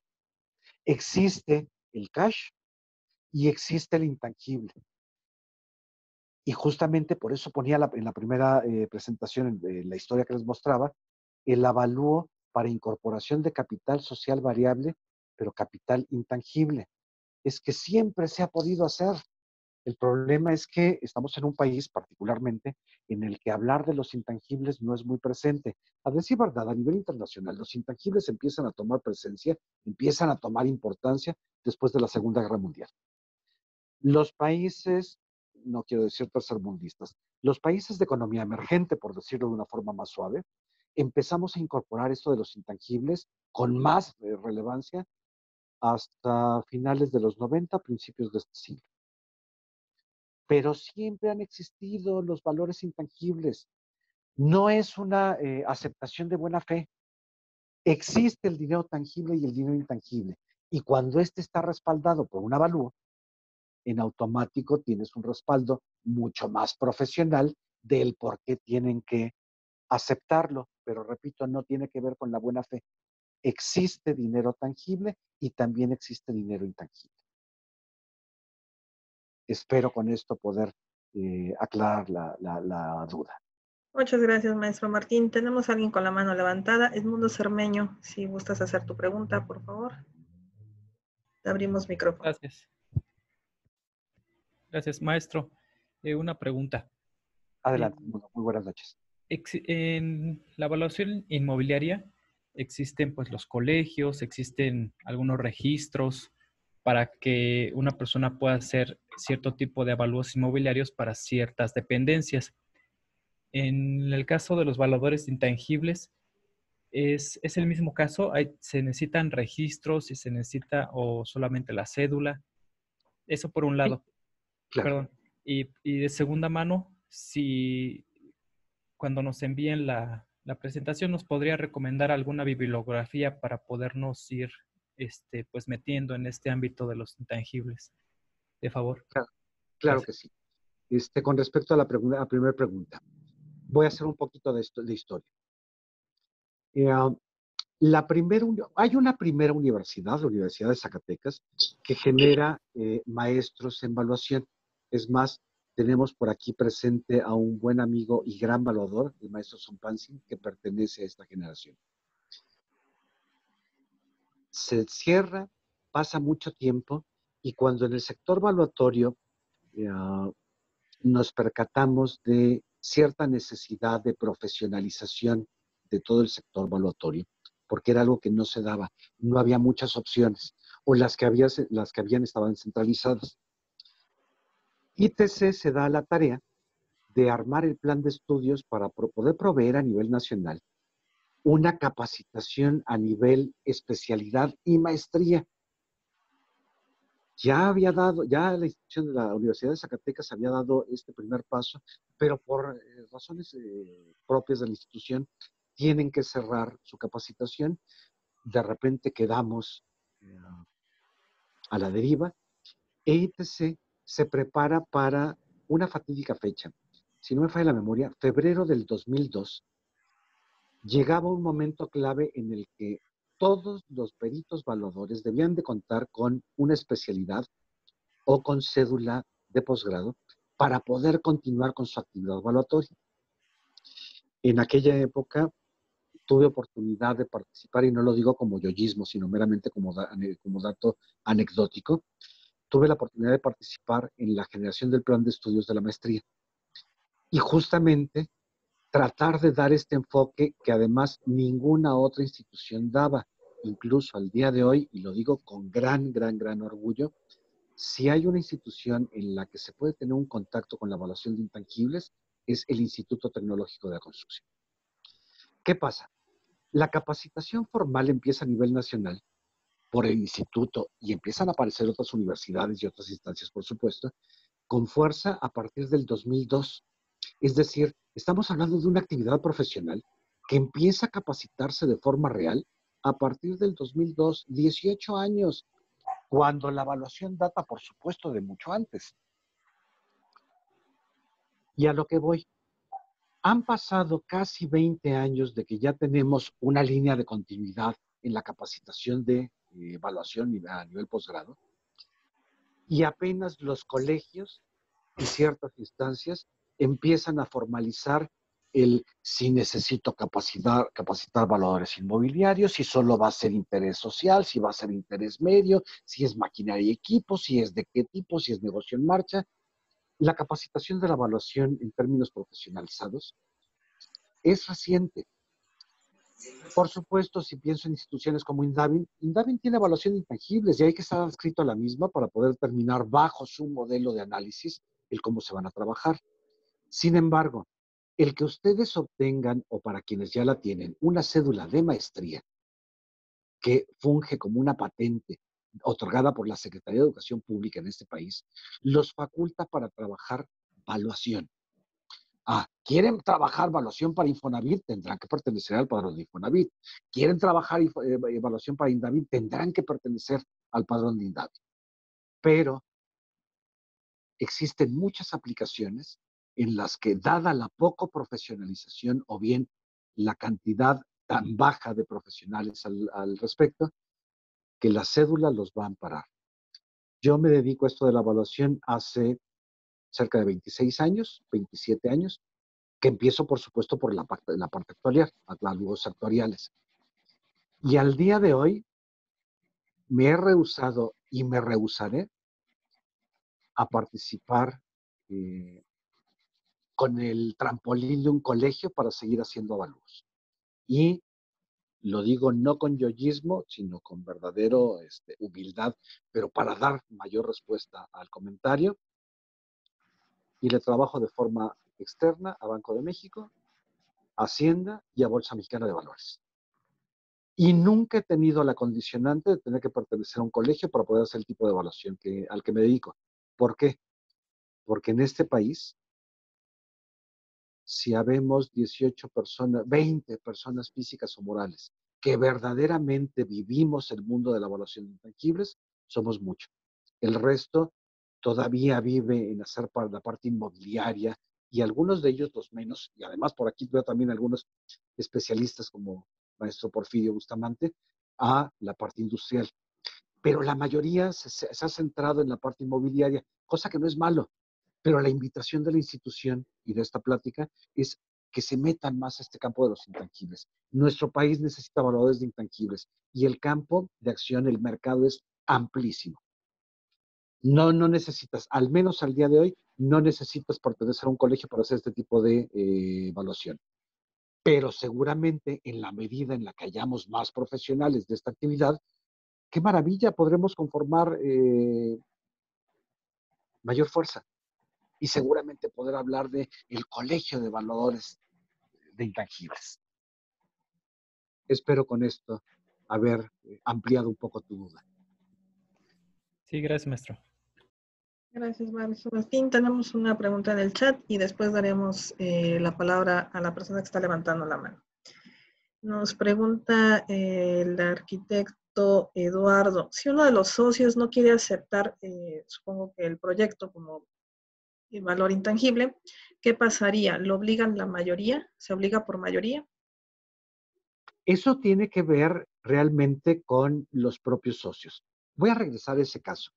Existe el cash y existe el intangible. Y justamente por eso ponía en la primera presentación, en la historia que les mostraba, el avalúo para incorporación de capital social variable, pero capital intangible. Es que siempre se ha podido hacer. El problema es que estamos en un país particularmente en el que hablar de los intangibles no es muy presente. A decir verdad, a nivel internacional, los intangibles empiezan a tomar presencia, empiezan a tomar importancia después de la Segunda Guerra Mundial. Los países, no quiero decir tercermundistas, los países de economía emergente, por decirlo de una forma más suave, empezamos a incorporar esto de los intangibles con más relevancia hasta finales de los 90, principios de este siglo. Pero siempre han existido los valores intangibles. No es una aceptación de buena fe. Existe el dinero tangible y el dinero intangible. Y cuando este está respaldado por un avalúo, en automático tienes un respaldo mucho más profesional del por qué tienen que aceptarlo. Pero repito, no tiene que ver con la buena fe. Existe dinero tangible y también existe dinero intangible. Espero con esto poder aclarar la duda. Muchas gracias, maestro Martín. Tenemos a alguien con la mano levantada. Edmundo Cermeño, si gustas hacer tu pregunta, por favor. Te abrimos micrófono. Gracias. Gracias, maestro. Una pregunta. Adelante, muy buenas noches. En la evaluación inmobiliaria existen pues los colegios, existen algunos registros para que una persona pueda hacer cierto tipo de avalúos inmobiliarios para ciertas dependencias. En el caso de los valuadores intangibles, ¿es el mismo caso? ¿Se necesitan registros, si se necesita o solamente la cédula? Eso por un Sí, lado. claro. Perdón. Y de segunda mano, si cuando nos envíen la presentación nos podría recomendar alguna bibliografía para podernos ir pues metiendo en este ámbito de los intangibles. De favor. Claro, claro Gracias. que sí. Con respecto a la primera pregunta, voy a hacer un poquito de historia. Hay una primera universidad, la Universidad de Zacatecas, que genera maestros en evaluación. Es más, tenemos por aquí presente a un buen amigo y gran evaluador, el maestro Zompansin, que pertenece a esta generación. Se cierra, pasa mucho tiempo, y cuando en el sector evaluatorio nos percatamos de cierta necesidad de profesionalización de todo el sector valuatorio, porque era algo que no se daba, no había muchas opciones, o las que habían estaban centralizadas. ITC se da la tarea de armar el plan de estudios para poder proveer a nivel nacional una capacitación a nivel especialidad y maestría. Ya la institución de la Universidad de Zacatecas había dado este primer paso, pero por razones propias de la institución, tienen que cerrar su capacitación. De repente quedamos a la deriva e ITC se prepara para una fatídica fecha. Si no me falla la memoria, febrero del 2002, llegaba un momento clave en el que todos los peritos evaluadores debían de contar con una especialidad o con cédula de posgrado para poder continuar con su actividad evaluatoria. En aquella época tuve oportunidad de participar, y no lo digo como yoísmo, sino meramente como dato anecdótico, tuve la oportunidad de participar en la generación del plan de estudios de la maestría. Y justamente tratar de dar este enfoque que además ninguna otra institución daba, incluso al día de hoy, y lo digo con gran orgullo, si hay una institución en la que se puede tener un contacto con la evaluación de intangibles, es el Instituto Tecnológico de la Construcción. ¿Qué pasa? La capacitación formal empieza a nivel nacional por el instituto y empiezan a aparecer otras universidades y otras instancias, por supuesto, con fuerza a partir del 2002. Es decir, estamos hablando de una actividad profesional que empieza a capacitarse de forma real a partir del 2002, 18 años, cuando la evaluación data, por supuesto, de mucho antes. Y a lo que voy, han pasado casi 20 años de que ya tenemos una línea de continuidad en la capacitación de evaluación a nivel posgrado, y apenas los colegios y ciertas instancias empiezan a formalizar el si necesito capacitar evaluadores inmobiliarios, si solo va a ser interés social, si va a ser interés medio, si es maquinaria y equipo, si es de qué tipo, si es negocio en marcha. La capacitación de la evaluación en términos profesionalizados es reciente. Por supuesto, si pienso en instituciones como Indavi tiene evaluación de intangibles y hay que estar adscrito a la misma para poder determinar bajo su modelo de análisis el cómo se van a trabajar. Sin embargo, el que ustedes obtengan, o para quienes ya la tienen, una cédula de maestría que funge como una patente otorgada por la Secretaría de Educación Pública en este país, los faculta para trabajar evaluación. ¿Quieren trabajar evaluación para Infonavit? Tendrán que pertenecer al padrón de Infonavit. ¿Quieren trabajar evaluación para Indavi? Tendrán que pertenecer al padrón de Indavi. Pero existen muchas aplicaciones en las que, dada la poco profesionalización o bien la cantidad tan baja de profesionales al respecto, que la cédula los va a amparar. Yo me dedico a esto de la evaluación hace cerca de 26 años, 27 años, que empiezo, por supuesto, por la parte actuarial, los actuariales. Y al día de hoy me he rehusado y me rehusaré a participar con el trampolín de un colegio para seguir haciendo evaluación. Y lo digo no con yoísmo, sino con verdadero humildad, pero para dar mayor respuesta al comentario. Y le trabajo de forma externa a Banco de México, Hacienda y a Bolsa Mexicana de Valores. Y nunca he tenido la condicionante de tener que pertenecer a un colegio para poder hacer el tipo de evaluación al que me dedico. ¿Por qué? Porque en este país, si habemos 18 personas, 20 personas físicas o morales que verdaderamente vivimos el mundo de la evaluación de intangibles, somos muchos. El resto todavía vive en hacer la parte inmobiliaria, y algunos de ellos los menos, y además por aquí veo también algunos especialistas como maestro Porfirio Bustamante, a la parte industrial. Pero la mayoría se ha centrado en la parte inmobiliaria, cosa que no es malo, pero la invitación de la institución y de esta plática es que se metan más a este campo de los intangibles. Nuestro país necesita evaluadores de intangibles y el campo de acción, el mercado es amplísimo. No necesitas, al menos al día de hoy, no necesitas pertenecer a un colegio para hacer este tipo de evaluación. Pero seguramente en la medida en la que hayamos más profesionales de esta actividad, qué maravilla, podremos conformar mayor fuerza y seguramente poder hablar de el colegio de evaluadores de intangibles. Espero con esto haber ampliado un poco tu duda. Sí, gracias, maestro. Gracias, maestro Martín. Tenemos una pregunta en el chat y después daremos la palabra a la persona que está levantando la mano. Nos pregunta el arquitecto Eduardo, si uno de los socios no quiere aceptar, supongo que el proyecto como valor intangible, ¿qué pasaría? ¿Lo obligan la mayoría? ¿Se obliga por mayoría? Eso tiene que ver realmente con los propios socios. Voy a regresar a ese caso.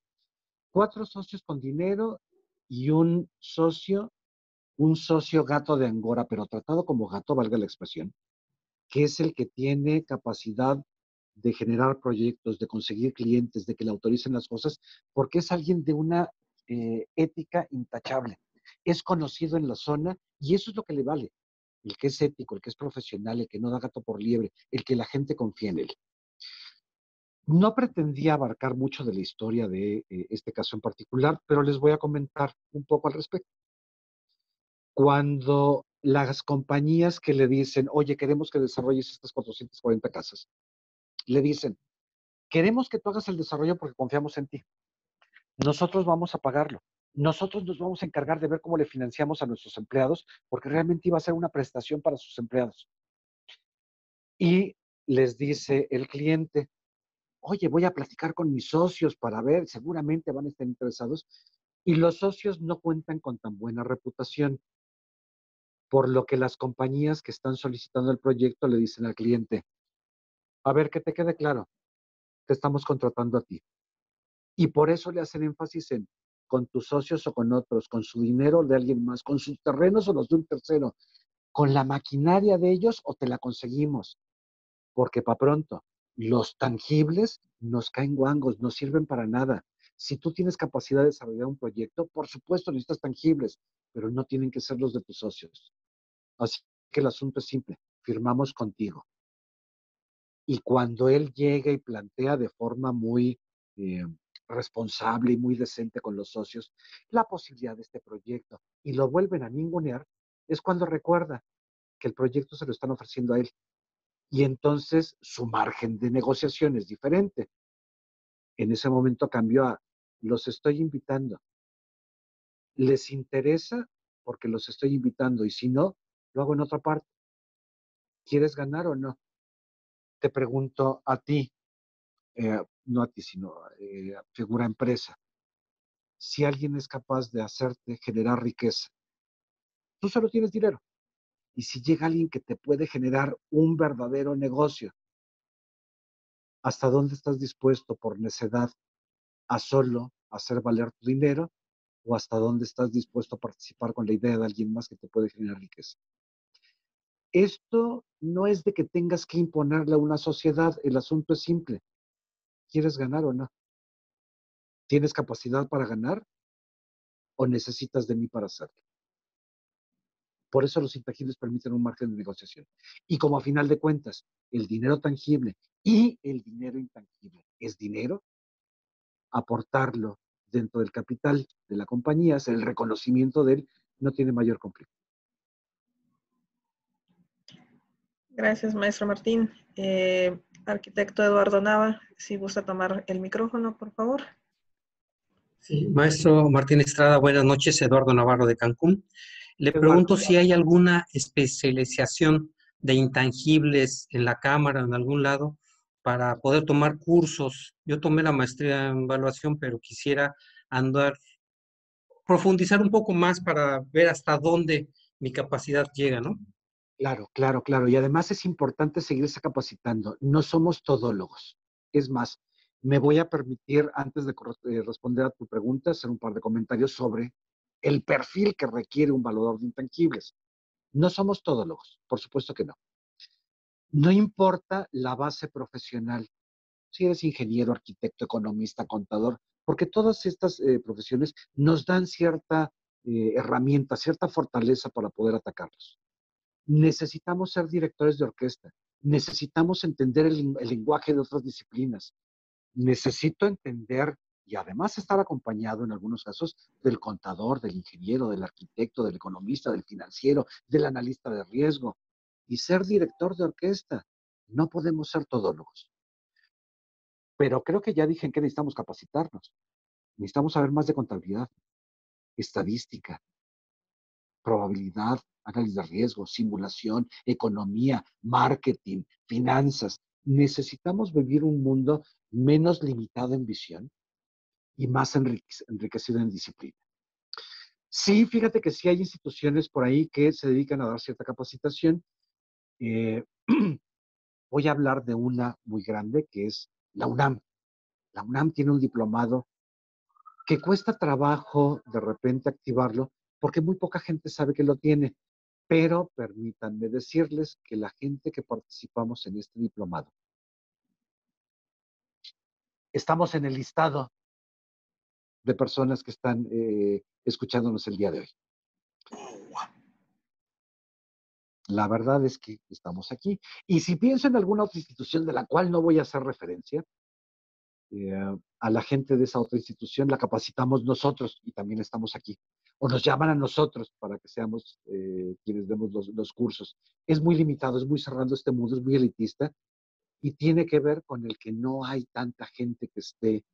4 socios con dinero y un socio gato de Angora, pero tratado como gato, valga la expresión, que es el que tiene capacidad de generar proyectos, de conseguir clientes, de que le autoricen las cosas, porque es alguien de una ética intachable. Es conocido en la zona y eso es lo que le vale. El que es ético, el que es profesional, el que no da gato por liebre, el que la gente confía en él. No pretendía abarcar mucho de la historia de este caso en particular, pero les voy a comentar un poco al respecto. Cuando las compañías que le dicen, oye, queremos que desarrolles estas 440 casas, le dicen, queremos que tú hagas el desarrollo porque confiamos en ti. Nosotros vamos a pagarlo. Nosotros nos vamos a encargar de ver cómo le financiamos a nuestros empleados, porque realmente iba a ser una prestación para sus empleados. Y les dice el cliente, oye, voy a platicar con mis socios para ver, seguramente van a estar interesados. Y los socios no cuentan con tan buena reputación, por lo que las compañías que están solicitando el proyecto le dicen al cliente, a ver, que te quede claro, te estamos contratando a ti. Y por eso le hacen énfasis en con tus socios o con otros, con su dinero de alguien más, con sus terrenos o los de un tercero, con la maquinaria de ellos o te la conseguimos. Porque para pronto, los tangibles nos caen guangos, no sirven para nada. Si tú tienes capacidad de desarrollar un proyecto, por supuesto necesitas tangibles, pero no tienen que ser los de tus socios. Así que el asunto es simple, firmamos contigo. Y cuando él llega y plantea de forma muy responsable y muy decente con los socios la posibilidad de este proyecto y lo vuelven a ningunear, es cuando recuerda que el proyecto se lo están ofreciendo a él. Y entonces su margen de negociación es diferente. En ese momento cambió a, los estoy invitando. ¿Les interesa? Porque los estoy invitando y si no, lo hago en otra parte. ¿Quieres ganar o no? Te pregunto a ti, no a ti, sino figura empresa. Si alguien es capaz de hacerte generar riqueza, tú solo tienes dinero. Y si llega alguien que te puede generar un verdadero negocio, ¿hasta dónde estás dispuesto por necedad a solo hacer valer tu dinero? ¿O hasta dónde estás dispuesto a participar con la idea de alguien más que te puede generar riqueza? Esto no es de que tengas que imponerle a una sociedad, el asunto es simple. ¿Quieres ganar o no? ¿Tienes capacidad para ganar o necesitas de mí para hacerlo? Por eso los intangibles permiten un margen de negociación. Y como a final de cuentas, el dinero tangible y el dinero intangible es dinero, aportarlo dentro del capital de la compañía, hacer el reconocimiento de él, no tiene mayor conflicto. Gracias, maestro Martín. Arquitecto Eduardo Nava, si gusta tomar el micrófono, por favor. Sí, maestro Martín Estrada, buenas noches, Eduardo Navarro de Cancún. Le pregunto si hay alguna especialización de intangibles en la Cámara o en algún lado para poder tomar cursos. Yo tomé la maestría en evaluación, pero quisiera profundizar un poco más para ver hasta dónde mi capacidad llega, ¿no? Claro, claro, claro. Y además es importante seguirse capacitando. No somos todólogos. Es más, me voy a permitir, antes de responder a tu pregunta, hacer un par de comentarios sobre el perfil que requiere un valor de intangibles. No somos todólogos, por supuesto que no. No importa la base profesional. Si eres ingeniero, arquitecto, economista, contador, porque todas estas profesiones nos dan cierta herramienta, cierta fortaleza para poder atacarlos. Necesitamos ser directores de orquesta, necesitamos entender el lenguaje de otras disciplinas, necesito entender y además estar acompañado en algunos casos del contador, del ingeniero, del arquitecto, del economista, del financiero, del analista de riesgo y ser director de orquesta. No podemos ser todólogos. Pero creo que ya dije en qué necesitamos capacitarnos. Necesitamos saber más de contabilidad, estadística, probabilidad, análisis de riesgo, simulación, economía, marketing, finanzas. Necesitamos vivir un mundo menos limitado en visión y más enriquecido en disciplina. Sí, fíjate que sí hay instituciones por ahí que se dedican a dar cierta capacitación. Eh, voy a hablar de una muy grande que es la UNAM. La UNAM tiene un diplomado que cuesta trabajo de repente activarlo porque muy poca gente sabe que lo tiene. Pero permítanme decirles que la gente que participamos en este diplomado, estamos en el listado de personas que están escuchándonos el día de hoy. La verdad es que estamos aquí. Y si pienso en alguna otra institución de la cual no voy a hacer referencia, a la gente de esa otra institución la capacitamos nosotros y también estamos aquí. O nos llaman a nosotros para que seamos quienes demos los cursos. Es muy limitado, es muy cerrado este mundo, es muy elitista y tiene que ver con el que no hay tanta gente que esté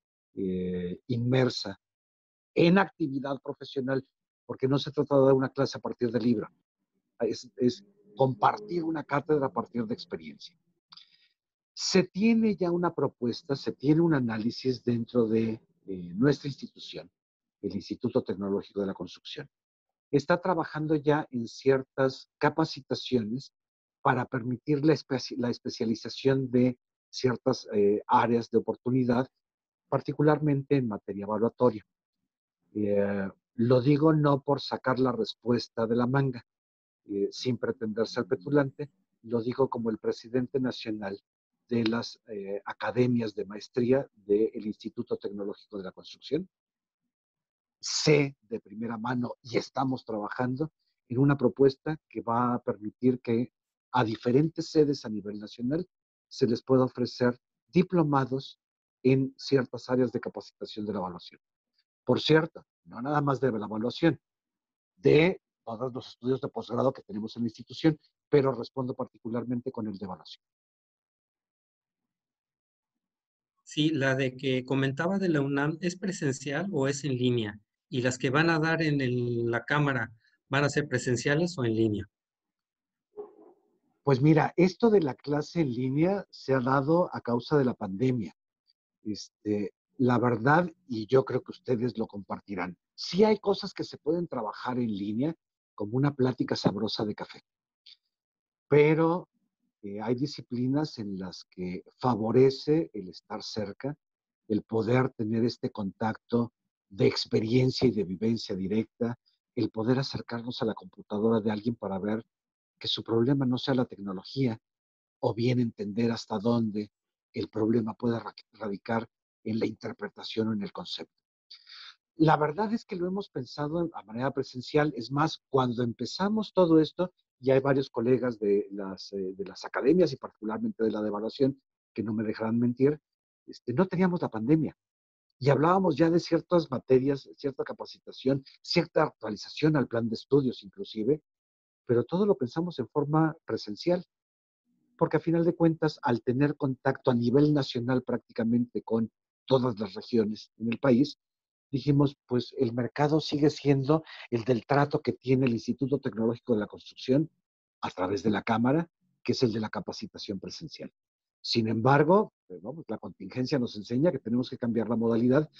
inmersa en actividad profesional, porque no se trata de dar una clase a partir del libro, es compartir una cátedra a partir de experiencia. Se tiene ya una propuesta, se tiene un análisis dentro de nuestra institución, el Instituto Tecnológico de la Construcción. Está trabajando ya en ciertas capacitaciones para permitir la especialización de ciertas áreas de oportunidad, particularmente en materia evaluatoria. Lo digo no por sacar la respuesta de la manga, sin pretender ser petulante, lo digo como el presidente nacional de las academias de maestría del Instituto Tecnológico de la Construcción. Sé de primera mano y estamos trabajando en una propuesta que va a permitir que a diferentes sedes a nivel nacional se les pueda ofrecer diplomados en ciertas áreas de capacitación de la evaluación. Por cierto, no nada más de la evaluación, de todos los estudios de posgrado que tenemos en la institución, pero respondo particularmente con el de evaluación. Sí, la de que comentaba de la UNAM, ¿es presencial o es en línea? ¿Y las que van a dar en la cámara van a ser presenciales o en línea? Pues mira, esto de la clase en línea se ha dado a causa de la pandemia. La verdad, y yo creo que ustedes lo compartirán, sí hay cosas que se pueden trabajar en línea, como una plática sabrosa de café, pero hay disciplinas en las que favorece el estar cerca, el poder tener este contacto de experiencia y de vivencia directa, el poder acercarnos a la computadora de alguien para ver que su problema no sea la tecnología, o bien entender hasta dónde el problema puede radicar en la interpretación o en el concepto. La verdad es que lo hemos pensado a manera presencial. Es más, cuando empezamos todo esto, ya hay varios colegas de las academias y particularmente de la de evaluación que no me dejarán mentir, no teníamos la pandemia y hablábamos ya de ciertas materias, cierta capacitación, cierta actualización al plan de estudios inclusive, pero todo lo pensamos en forma presencial, porque a final de cuentas, al tener contacto a nivel nacional prácticamente con todas las regiones en el país, dijimos, pues el mercado sigue siendo el del trato que tiene el Instituto Tecnológico de la Construcción a través de la Cámara, que es el de la capacitación presencial. Sin embargo, pues la contingencia nos enseña que tenemos que cambiar la modalidad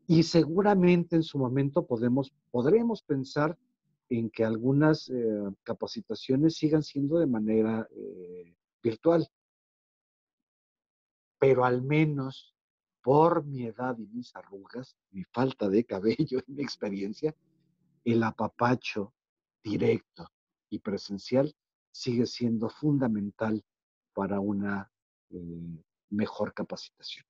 y seguramente en su momento podremos pensar en que algunas capacitaciones sigan siendo de manera virtual, pero al menos por mi edad y mis arrugas, mi falta de cabello y mi experiencia, el apapacho directo y presencial sigue siendo fundamental para una mejor capacitación.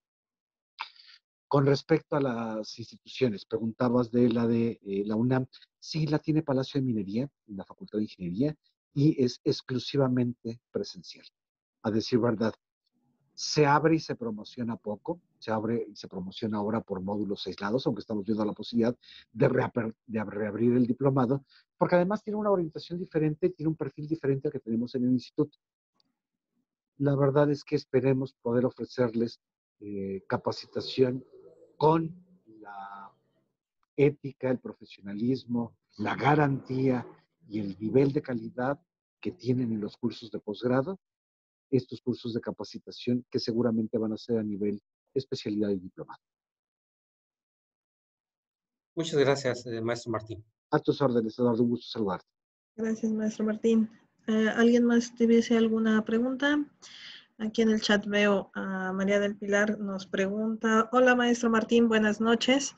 Con respecto a las instituciones, preguntabas de la UNAM. Sí, la tiene Palacio de Minería, en la Facultad de Ingeniería, y es exclusivamente presencial. A decir verdad, se abre y se promociona poco, se abre y se promociona ahora por módulos aislados, aunque estamos viendo la posibilidad de reabrir el diplomado, porque además tiene una orientación diferente, tiene un perfil diferente al que tenemos en el instituto. La verdad es que esperemos poder ofrecerles capacitación con la ética, el profesionalismo, la garantía y el nivel de calidad que tienen en los cursos de posgrado, estos cursos de capacitación que seguramente van a ser a nivel especialidad y diplomado. Muchas gracias, maestro Martín. A tus órdenes, Eduardo, un gusto saludarte. Gracias, maestro Martín. ¿Alguien más tuviese alguna pregunta? Aquí en el chat veo a María del Pilar nos pregunta, hola maestro Martín, buenas noches.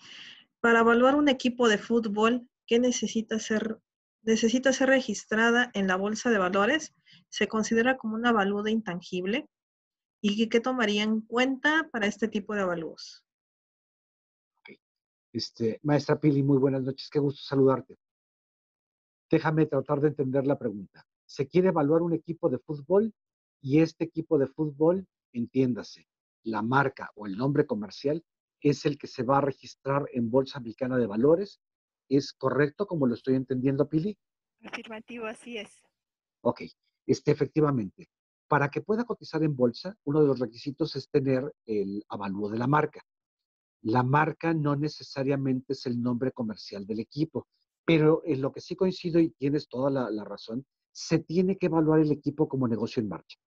Para evaluar un equipo de fútbol, ¿qué necesita ser registrada en la bolsa de valores? ¿Se considera como un avalúo intangible? ¿Y qué tomaría en cuenta para este tipo de avalúos? Okay. Maestra Pili, muy buenas noches, qué gusto saludarte. Déjame tratar de entender la pregunta. Se quiere evaluar un equipo de fútbol y este equipo de fútbol, entiéndase, la marca o el nombre comercial es el que se va a registrar en Bolsa Mexicana de Valores. ¿Es correcto como lo estoy entendiendo, Pili? Afirmativo, así es. Ok, efectivamente. Para que pueda cotizar en bolsa, uno de los requisitos es tener el avalúo de la marca. La marca no necesariamente es el nombre comercial del equipo, pero en lo que sí coincido y tienes toda la razón, se tiene que evaluar el equipo como negocio en marcha.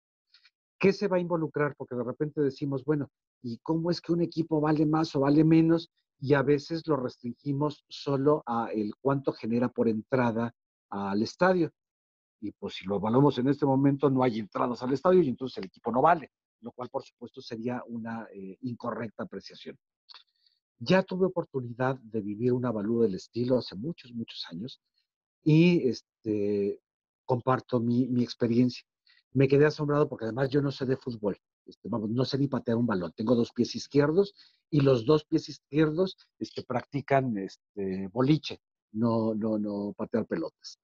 ¿Qué se va a involucrar? Porque de repente decimos, bueno, ¿y cómo es que un equipo vale más o vale menos? Y a veces lo restringimos solo a el cuánto genera por entrada al estadio. Y pues si lo evaluamos en este momento, no hay entradas al estadio y entonces el equipo no vale, lo cual por supuesto sería una incorrecta apreciación. Ya tuve oportunidad de vivir un avalúo del estilo hace muchos, muchos años y comparto mi experiencia. Me quedé asombrado porque además yo no sé de fútbol, vamos, no sé ni patear un balón. Tengo dos pies izquierdos y los dos pies izquierdos practican boliche, no patear pelotas.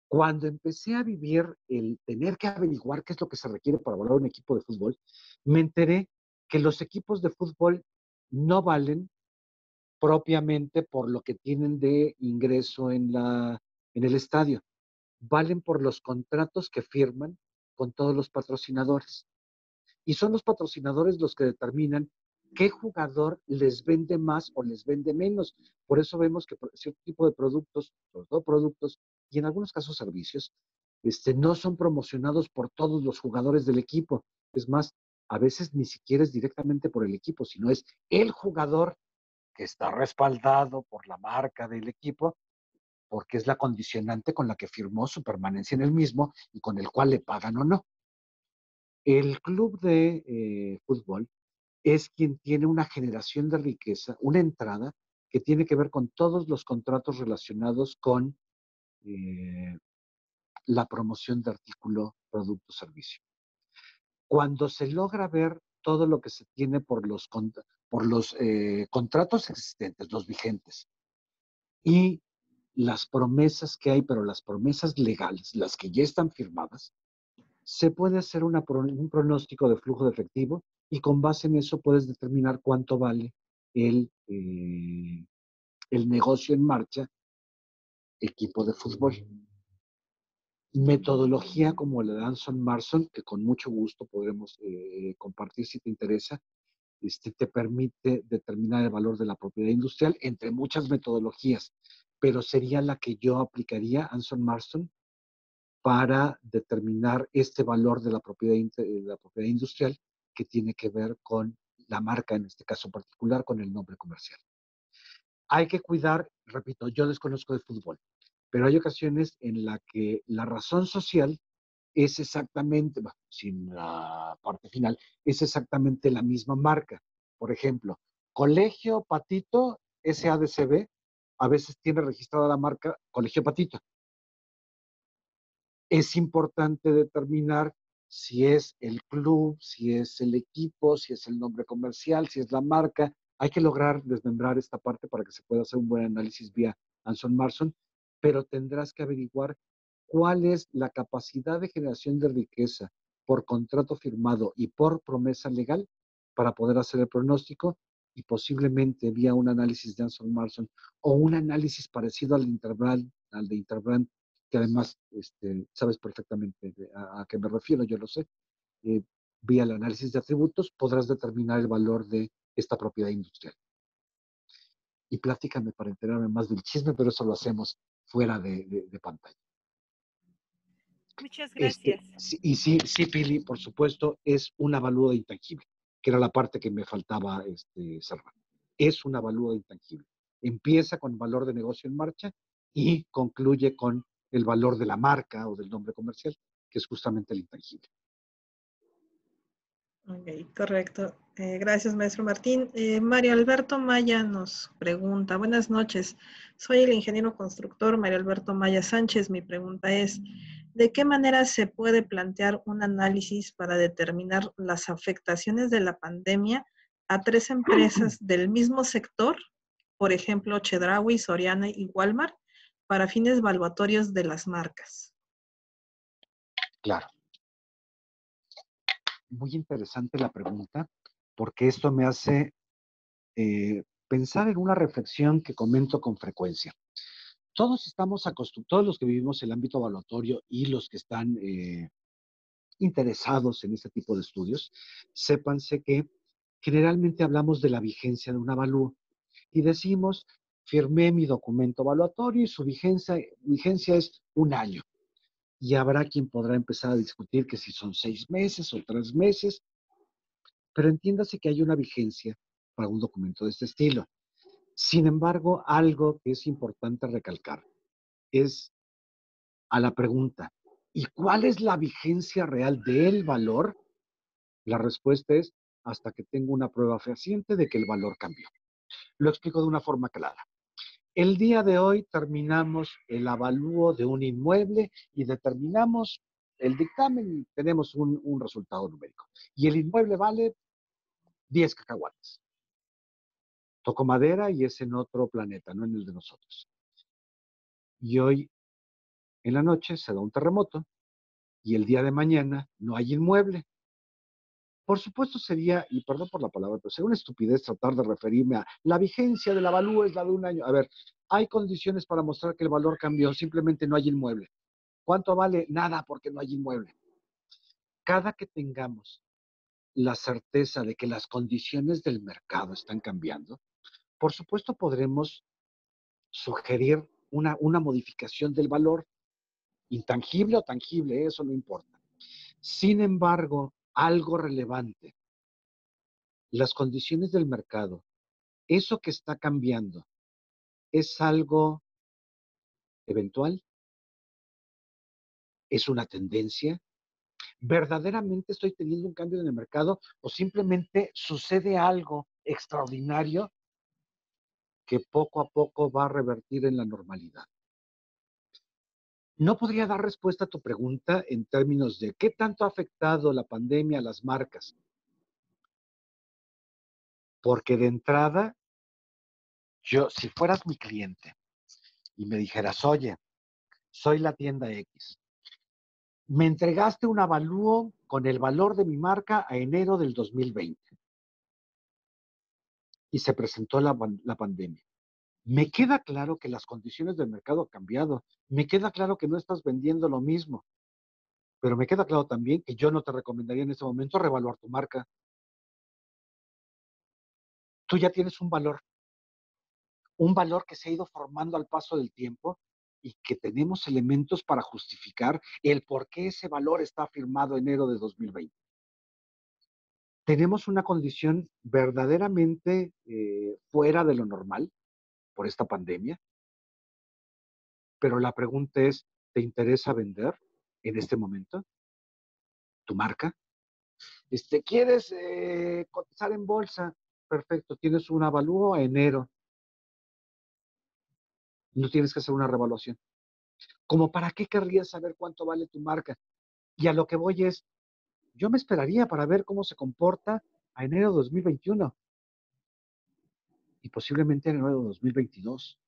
Cuando empecé a vivir el tener que averiguar qué es lo que se requiere para evaluar un equipo de fútbol, me enteré que los equipos de fútbol no valen propiamente por lo que tienen de ingreso en el estadio. Valen por los contratos que firman con todos los patrocinadores. Y son los patrocinadores los que determinan qué jugador les vende más o les vende menos. Por eso vemos que cierto tipo de productos, sobre todo productos, y en algunos casos servicios, no son promocionados por todos los jugadores del equipo. Es más, a veces ni siquiera es directamente por el equipo, sino es el jugador que está respaldado por la marca del equipo, porque es la condicionante con la que firmó su permanencia en el mismo y con el cual le pagan o no. El club de fútbol es quien tiene una generación de riqueza, una entrada que tiene que ver con todos los contratos relacionados con la promoción de artículo, producto, servicio. Cuando se logra ver todo lo que se tiene por los contratos existentes, los vigentes, y las promesas que hay, pero las promesas legales, las que ya están firmadas, se puede hacer un pronóstico de flujo de efectivo y con base en eso puedes determinar cuánto vale el negocio en marcha, equipo de fútbol. Metodología como la de Anson Marston, que con mucho gusto podremos compartir si te interesa, te permite determinar el valor de la propiedad industrial entre muchas metodologías, pero sería la que yo aplicaría, Anson Marston, para determinar este valor de la propiedad industrial que tiene que ver con la marca, en este caso particular, con el nombre comercial. Hay que cuidar, repito, yo desconozco de fútbol, pero hay ocasiones en las que la razón social es exactamente, bueno, sin la parte final, es exactamente la misma marca. Por ejemplo, Colegio Patito SADCB, a veces tiene registrada la marca Colegio Patito. Es importante determinar si es el club, si es el equipo, si es el nombre comercial, si es la marca. Hay que lograr desmembrar esta parte para que se pueda hacer un buen análisis vía Anson Marson, pero tendrás que averiguar cuál es la capacidad de generación de riqueza por contrato firmado y por promesa legal para poder hacer el pronóstico y posiblemente vía un análisis de Anson Marson o un análisis parecido al de Interbrand, que además sabes perfectamente a qué me refiero, yo lo sé. Vía el análisis de atributos podrás determinar el valor de esta propiedad industrial. Y platícame para enterarme más del chisme, pero eso lo hacemos fuera de pantalla. Muchas gracias. Y sí, Pili, por supuesto, es un avalúo de intangible, que era la parte que me faltaba cerrar. Es un avalúo de intangible. Empieza con el valor de negocio en marcha y concluye con el valor de la marca o del nombre comercial, que es justamente el intangible. Ok, correcto. Gracias, maestro Martín. Mario Alberto Maya nos pregunta, buenas noches, soy el ingeniero constructor Mario Alberto Maya Sánchez. Mi pregunta es, ¿de qué manera se puede plantear un análisis para determinar las afectaciones de la pandemia a 3 empresas del mismo sector, por ejemplo, Chedraui, Soriana y Walmart, para fines evaluatorios de las marcas? Claro. Muy interesante la pregunta, porque esto me hace pensar en una reflexión que comento con frecuencia. Todos estamos acostumbrados, todos los que vivimos el ámbito evaluatorio y los que están interesados en este tipo de estudios, sépanse que generalmente hablamos de la vigencia de un avalúo y decimos, firmé mi documento evaluatorio y su vigencia es 1 año. Y habrá quien podrá empezar a discutir que si son 6 meses o 3 meses, pero entiéndase que hay una vigencia para un documento de este estilo. Sin embargo, algo que es importante recalcar es a la pregunta, ¿y cuál es la vigencia real del valor? La respuesta es hasta que tengo una prueba fehaciente de que el valor cambió. Lo explico de una forma clara. El día de hoy terminamos el avalúo de un inmueble y determinamos el dictamen y tenemos un resultado numérico. Y el inmueble vale 10 cacahuates. Toco madera y es en otro planeta, no en el de nosotros. Y hoy en la noche se da un terremoto y el día de mañana no hay inmueble. Por supuesto sería, y perdón por la palabra, pero sería una estupidez tratar de referirme a la vigencia del avalúo es la de 1 año. A ver, hay condiciones para mostrar que el valor cambió, simplemente no hay inmueble. ¿Cuánto vale? Nada, porque no hay inmueble. Cada que tengamos la certeza de que las condiciones del mercado están cambiando, por supuesto podremos sugerir una modificación del valor, intangible o tangible, eso no importa. Sin embargo, algo relevante, las condiciones del mercado, eso que está cambiando, ¿es algo eventual? ¿Es una tendencia? ¿Verdaderamente estoy teniendo un cambio en el mercado o simplemente sucede algo extraordinario que poco a poco va a revertir en la normalidad? No podría dar respuesta a tu pregunta en términos de qué tanto ha afectado la pandemia a las marcas, porque de entrada, si fueras mi cliente y me dijeras, oye, soy la tienda X, me entregaste un avalúo con el valor de mi marca a enero del 2020 y se presentó la pandemia. Me queda claro que las condiciones del mercado han cambiado, me queda claro que no estás vendiendo lo mismo, pero me queda claro también que yo no te recomendaría en este momento revaluar tu marca. Tú ya tienes un valor que se ha ido formando al paso del tiempo y que tenemos elementos para justificar el por qué ese valor está firmado enero de 2020. Tenemos una condición verdaderamente fuera de lo normal por esta pandemia, pero la pregunta es, ¿te interesa vender en este momento tu marca? ¿Quieres cotizar en bolsa? Perfecto, tienes un avalúo a enero. No tienes que hacer una revaluación. ¿Cómo para qué querrías saber cuánto vale tu marca? Y a lo que voy es, yo me esperaría para ver cómo se comporta a enero de 2021. y posiblemente en enero de 2022.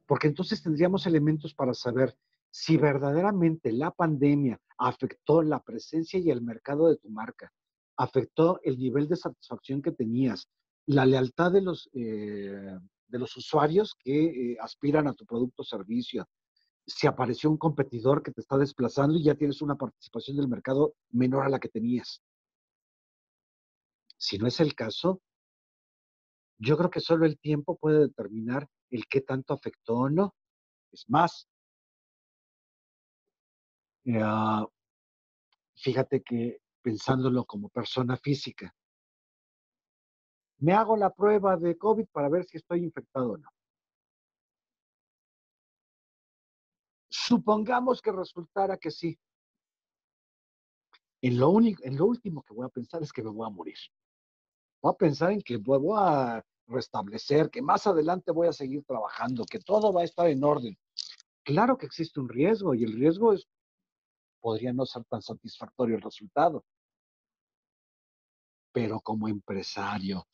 Porque entonces tendríamos elementos para saber si verdaderamente la pandemia afectó la presencia y el mercado de tu marca, afectó el nivel de satisfacción que tenías, la lealtad de los usuarios que aspiran a tu producto o servicio, si apareció un competidor que te está desplazando y ya tienes una participación del mercado menor a la que tenías. Si no es el caso, yo creo que solo el tiempo puede determinar el qué tanto afectó o no. Es más, eh, fíjate que pensándolo como persona física, me hago la prueba de COVID para ver si estoy infectado o no. Supongamos que resultara que sí. En lo último que voy a pensar es que me voy a morir. Voy a pensar en que voy a restablecer, que más adelante voy a seguir trabajando, que todo va a estar en orden. Claro que existe un riesgo y el riesgo podría no ser tan satisfactorio el resultado, pero como empresario,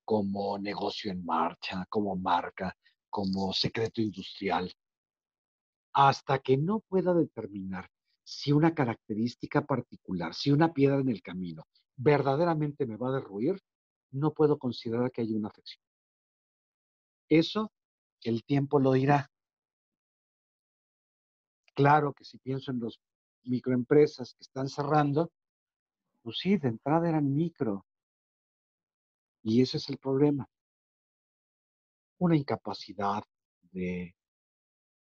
como negocio en marcha, como marca, como secreto industrial, hasta que no pueda determinar si una característica particular, si una piedra en el camino verdaderamente me va a derruir, no puedo considerar que haya una afección. Eso el tiempo lo dirá. Claro que si pienso en las microempresas que están cerrando, pues sí, de entrada eran micro, y ese es el problema. Una incapacidad de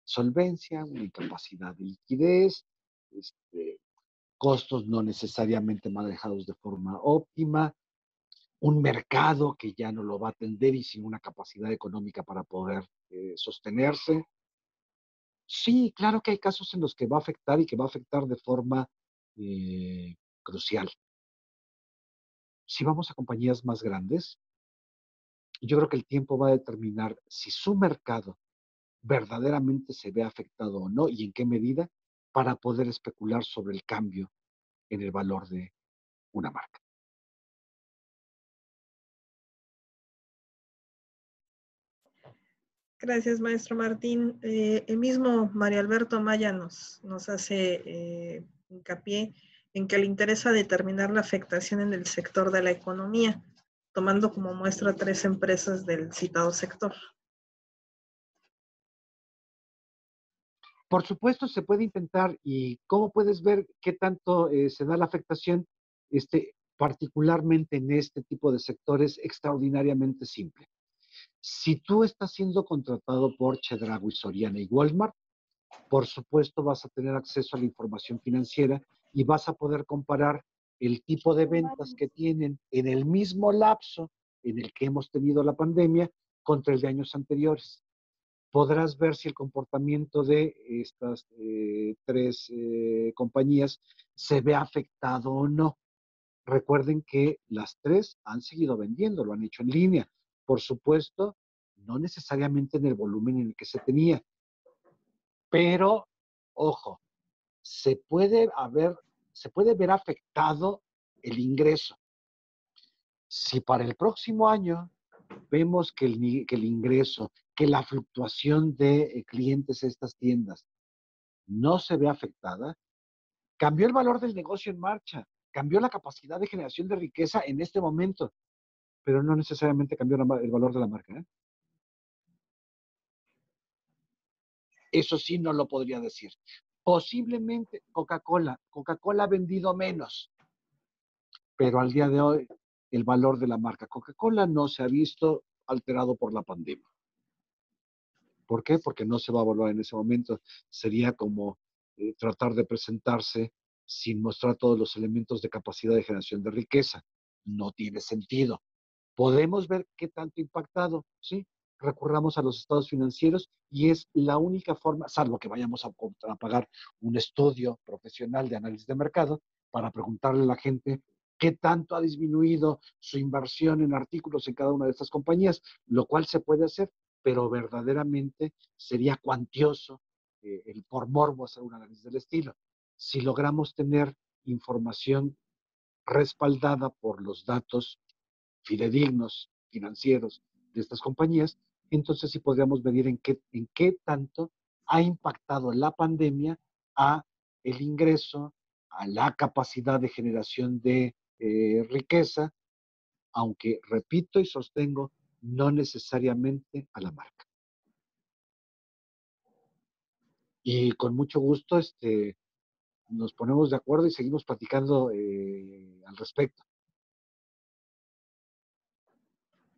solvencia, una incapacidad de liquidez, costos no necesariamente manejados de forma óptima, un mercado que ya no lo va a atender y sin una capacidad económica para poder sostenerse. Sí, claro que hay casos en los que va a afectar y que va a afectar de forma crucial. Si vamos a compañías más grandes, yo creo que el tiempo va a determinar si su mercado verdaderamente se ve afectado o no y en qué medida para poder especular sobre el cambio en el valor de una marca. Gracias, maestro Martín. El mismo Mario Alberto Maya nos hace hincapié en que le interesa determinar la afectación en el sector de la economía, tomando como muestra 3 empresas del citado sector. Por supuesto, se puede intentar y cómo puedes ver qué tanto se da la afectación, particularmente en este tipo de sectores extraordinariamente simple. Si tú estás siendo contratado por Chedraui, Soriana y Walmart, por supuesto vas a tener acceso a la información financiera y vas a poder comparar el tipo de ventas que tienen en el mismo lapso en el que hemos tenido la pandemia contra el de años anteriores. Podrás ver si el comportamiento de estas tres compañías se ve afectado o no. Recuerden que las tres han seguido vendiendo, lo han hecho en línea. Por supuesto, no necesariamente en el volumen en el que se tenía, pero, ojo, se puede ver afectado el ingreso. Si para el próximo año vemos que el ingreso, que la fluctuación de clientes de estas tiendas no se ve afectada, cambió el valor del negocio en marcha, cambió la capacidad de generación de riqueza en este momento, pero no necesariamente cambió el valor de la marca, ¿eh? Eso sí no lo podría decir. Posiblemente Coca-Cola ha vendido menos, pero al día de hoy el valor de la marca Coca-Cola no se ha visto alterado por la pandemia. ¿Por qué? Porque no se va a evaluar en ese momento. Sería como tratar de presentarse sin mostrar todos los elementos de capacidad de generación de riqueza. No tiene sentido. Podemos ver qué tanto impactado, ¿sí? Recurramos a los estados financieros y es la única forma, salvo que vayamos a pagar un estudio profesional de análisis de mercado para preguntarle a la gente qué tanto ha disminuido su inversión en artículos en cada una de estas compañías, lo cual se puede hacer, pero verdaderamente sería cuantioso el por morbo hacer un análisis del estilo. Si logramos tener información respaldada por los datos fidedignos financieros de estas compañías, entonces sí podríamos medir en qué tanto ha impactado la pandemia a el ingreso, a la capacidad de generación de riqueza, aunque repito y sostengo, no necesariamente a la marca. Y con mucho gusto nos ponemos de acuerdo y seguimos platicando al respecto.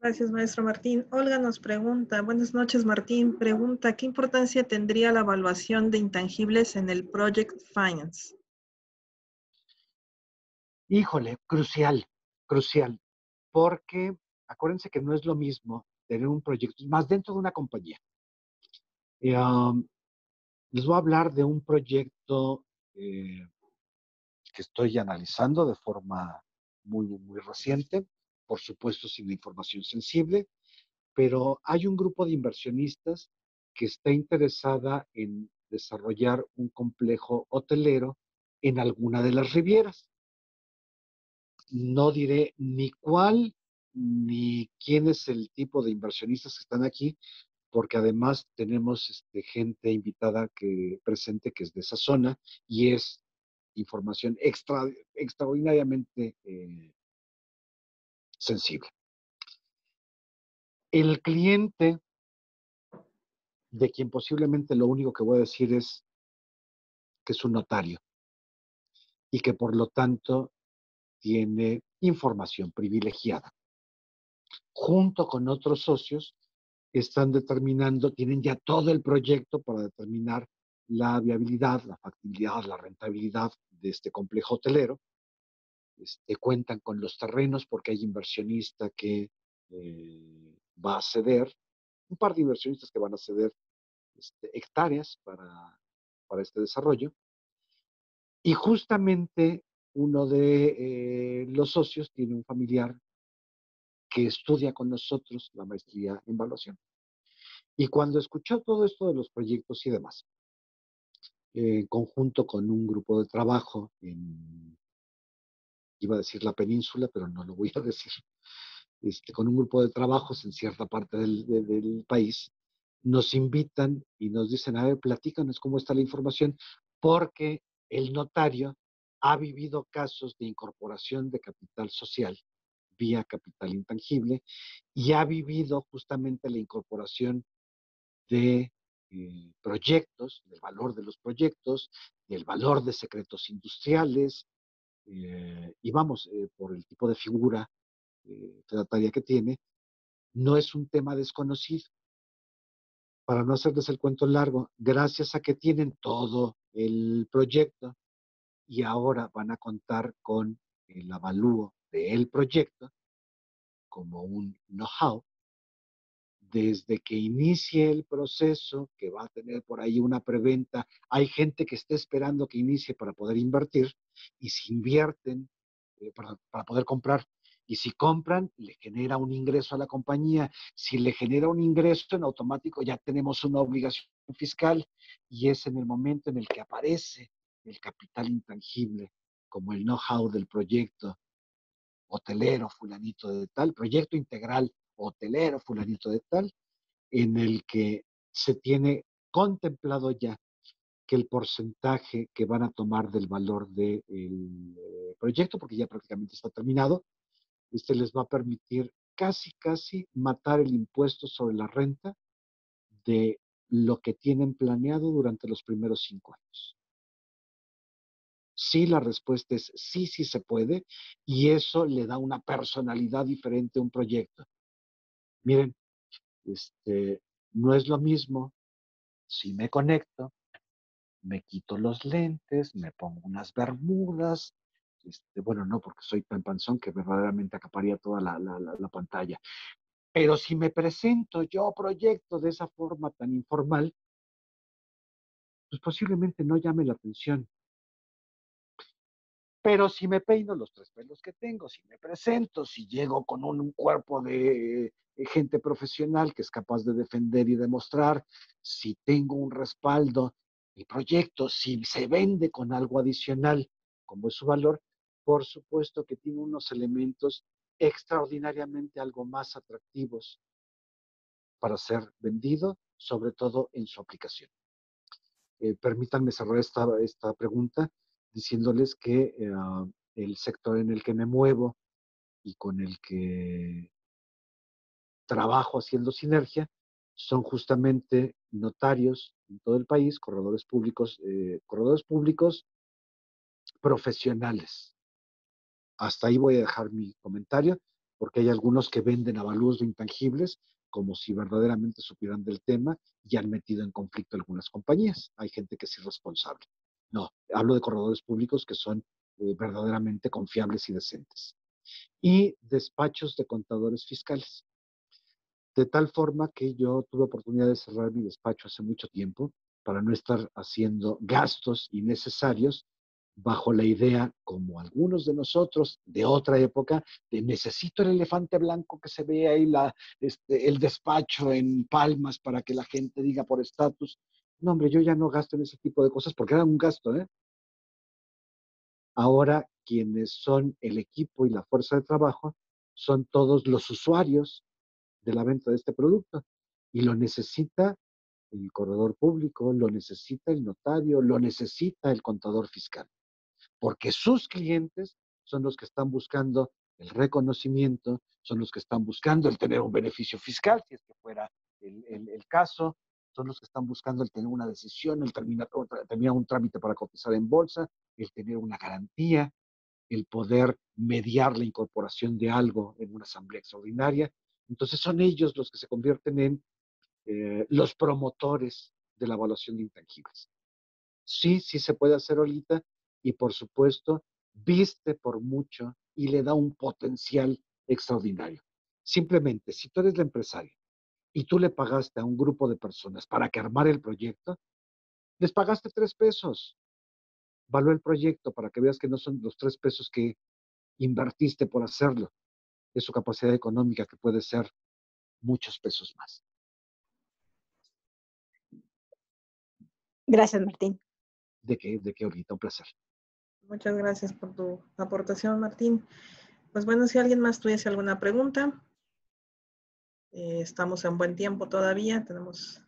Gracias, maestro Martín. Olga nos pregunta, buenas noches, Martín. Pregunta, ¿qué importancia tendría la evaluación de intangibles en el Project Finance? Híjole, crucial, crucial, porque acuérdense que no es lo mismo tener un proyecto, más dentro de una compañía. Les voy a hablar de un proyecto que estoy analizando de forma muy reciente, por supuesto sin información sensible, pero hay un grupo de inversionistas que está interesada en desarrollar un complejo hotelero en alguna de las rivieras. No diré ni cuál ni quién es el tipo de inversionistas que están aquí, porque además tenemos gente invitada presente que es de esa zona y es información extraordinariamente sensible. El cliente, de quien posiblemente lo único que voy a decir es que es un notario y que por lo tanto tiene información privilegiada. Junto con otros socios, están determinando, tienen ya todo el proyecto para determinar la viabilidad, la factibilidad, la rentabilidad de este complejo hotelero. Cuentan con los terrenos porque hay inversionista que va a ceder, un par de inversionistas que van a ceder hectáreas para este desarrollo. Y justamente uno de los socios tiene un familiar que estudia con nosotros la maestría en evaluación. Y cuando escuchó todo esto de los proyectos y demás, en conjunto con un grupo de trabajo iba a decir la península, pero no lo voy a decir, con un grupo de trabajos en cierta parte del país, nos invitan y nos dicen, a ver, platícanos cómo está la información, porque el notario ha vivido casos de incorporación de capital social vía capital intangible y ha vivido justamente la incorporación de proyectos, del valor de los proyectos, del valor de secretos industriales, y vamos, por el tipo de figura fedataria que tiene, no es un tema desconocido. Para no hacerles el cuento largo, gracias a que tienen todo el proyecto y ahora van a contar con el avalúo del proyecto como un know-how, desde que inicie el proceso, que va a tener por ahí una preventa, hay gente que está esperando que inicie para poder invertir, y si invierten para poder comprar, y si compran, le genera un ingreso a la compañía. Si le genera un ingreso, en automático ya tenemos una obligación fiscal, y es en el momento en el que aparece el capital intangible, como el know-how del proyecto hotelero fulanito de tal, proyecto integral hotelero fulanito de tal, en el que se tiene contemplado ya que el porcentaje que van a tomar del valor del proyecto, porque ya prácticamente está terminado, les va a permitir casi matar el impuesto sobre la renta de lo que tienen planeado durante los primeros 5 años. Sí, la respuesta es sí, sí se puede, y eso le da una personalidad diferente a un proyecto. Miren, no es lo mismo si me conecto, me quito los lentes, me pongo unas bermudas, bueno, no, porque soy tan panzón que verdaderamente acaparía toda la pantalla. Pero si me presento yo proyecto de esa forma tan informal, pues posiblemente no llame la atención. Pero si me peino los 3 pelos que tengo, si me presento, si llego con un cuerpo de gente profesional que es capaz de defender y demostrar, si tengo un respaldo, mi proyecto, si se vende con algo adicional, como es su valor, por supuesto que tiene unos elementos extraordinariamente algo más atractivos para ser vendido, sobre todo en su aplicación. Permítanme cerrar esta pregunta diciéndoles que el sector en el que me muevo y con el que trabajo haciendo sinergia son justamente notarios en todo el país, corredores públicos profesionales. Hasta ahí voy a dejar mi comentario, porque hay algunos que venden avalúos de intangibles como si verdaderamente supieran del tema y han metido en conflicto algunas compañías. Hay gente que es irresponsable. No, hablo de corredores públicos que son verdaderamente confiables y decentes. Y despachos de contadores fiscales. De tal forma que yo tuve oportunidad de cerrar mi despacho hace mucho tiempo para no estar haciendo gastos innecesarios bajo la idea, como algunos de nosotros de otra época, de necesito el elefante blanco que se vea ahí el despacho en palmas para que la gente diga por estatus. No, hombre, yo ya no gasto en ese tipo de cosas porque era un gasto, ¿eh? Ahora, quienes son el equipo y la fuerza de trabajo son todos los usuarios de la venta de este producto y lo necesita el corredor público, lo necesita el notario, lo necesita el contador fiscal, porque sus clientes son los que están buscando el reconocimiento, son los que están buscando el tener un beneficio fiscal, si es que fuera el caso, son los que están buscando el tener una decisión, el terminar un trámite para cotizar en bolsa, el tener una garantía, el poder mediar la incorporación de algo en una asamblea extraordinaria. Entonces son ellos los que se convierten en los promotores de la evaluación de intangibles. Sí, sí se puede hacer ahorita y por supuesto viste por mucho y le da un potencial extraordinario. Simplemente, si tú eres la empresaria y tú le pagaste a un grupo de personas para que armara el proyecto, les pagaste 3 pesos. Való el proyecto para que veas que no son los 3 pesos que invertiste por hacerlo. Es su capacidad económica que puede ser muchos pesos más. Gracias, Martín. ¿De qué, Olguita? Un placer. Muchas gracias por tu aportación, Martín. Pues bueno, si alguien más tuviese alguna pregunta, estamos en buen tiempo todavía, tenemos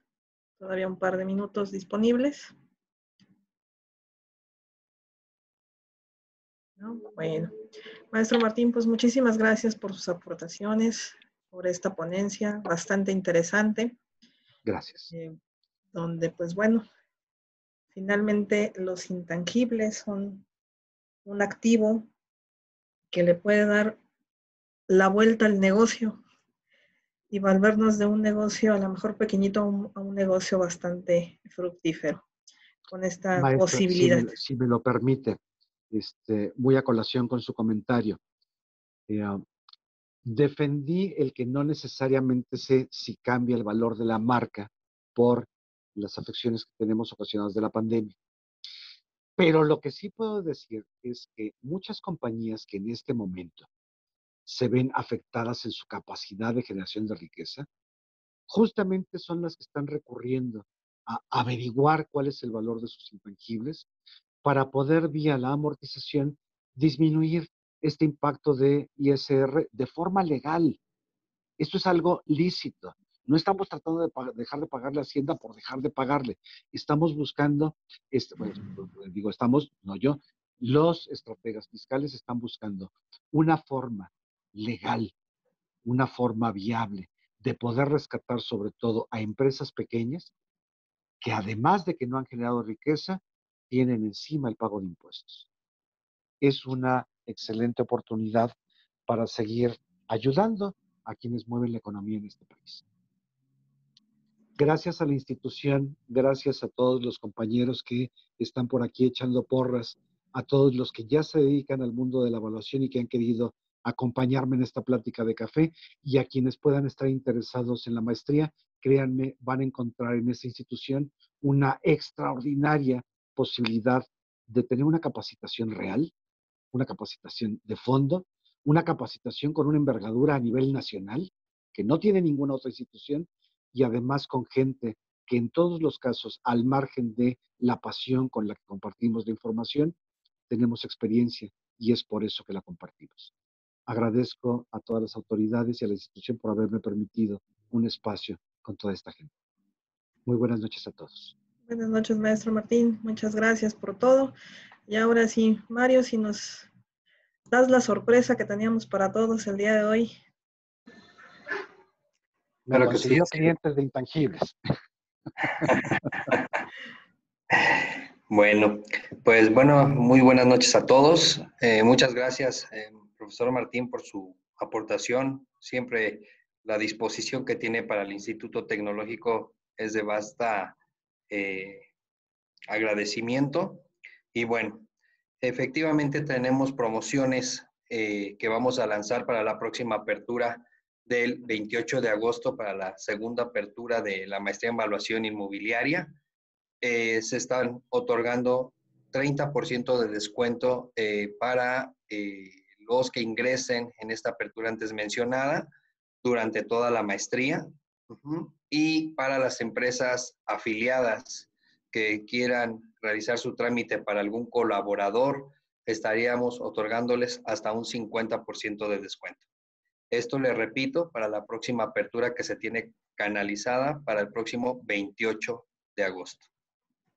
todavía un par de minutos disponibles. ¿No? Bueno, maestro Martín, pues muchísimas gracias por sus aportaciones, por esta ponencia bastante interesante. Gracias. Donde, pues bueno, finalmente los intangibles son un activo que le puede dar la vuelta al negocio y volvernos de un negocio a lo mejor pequeñito a un negocio bastante fructífero con esta Maestra, posibilidad. si me lo permite, muy a colación con su comentario. Defendí el que no necesariamente sé si cambia el valor de la marca por las afecciones que tenemos ocasionadas de la pandemia. Pero lo que sí puedo decir es que muchas compañías que en este momento se ven afectadas en su capacidad de generación de riqueza, justamente son las que están recurriendo a averiguar cuál es el valor de sus intangibles para poder, vía la amortización, disminuir este impacto de ISR de forma legal. Esto es algo lícito. No estamos tratando de dejar de pagarle a Hacienda por dejar de pagarle. Estamos buscando, no yo, los estrategas fiscales están buscando una forma legal, una forma viable de poder rescatar sobre todo a empresas pequeñas que además de que no han generado riqueza, tienen encima el pago de impuestos. Es una excelente oportunidad para seguir ayudando a quienes mueven la economía en este país. Gracias a la institución, gracias a todos los compañeros que están por aquí echando porras, a todos los que ya se dedican al mundo de la evaluación y que han querido acompañarme en esta plática de café, y a quienes puedan estar interesados en la maestría, créanme, van a encontrar en esta institución una extraordinaria posibilidad de tener una capacitación real, una capacitación de fondo, una capacitación con una envergadura a nivel nacional que no tiene ninguna otra institución, y además con gente que en todos los casos, al margen de la pasión con la que compartimos la información, tenemos experiencia y es por eso que la compartimos. Agradezco a todas las autoridades y a la institución por haberme permitido un espacio con toda esta gente. Muy buenas noches a todos. Buenas noches, maestro Martín. Muchas gracias por todo. Y ahora sí, Mario, si nos das la sorpresa que teníamos para todos el día de hoy. Me Claro que sí, consiguió sí. clientes de intangibles. Bueno, pues bueno, muy buenas noches a todos. Muchas gracias, profesor Martín, por su aportación. Siempre la disposición que tiene para el Instituto Tecnológico es de vasta agradecimiento. Y bueno, efectivamente tenemos promociones que vamos a lanzar para la próxima apertura del 28 de agosto, para la segunda apertura de la maestría en evaluación inmobiliaria. Se están otorgando 30% de descuento para los que ingresen en esta apertura antes mencionada durante toda la maestría. Y para las empresas afiliadas que quieran realizar su trámite para algún colaborador, estaríamos otorgándoles hasta un 50% de descuento. Esto, le repito, para la próxima apertura que se tiene canalizada para el próximo 28 de agosto.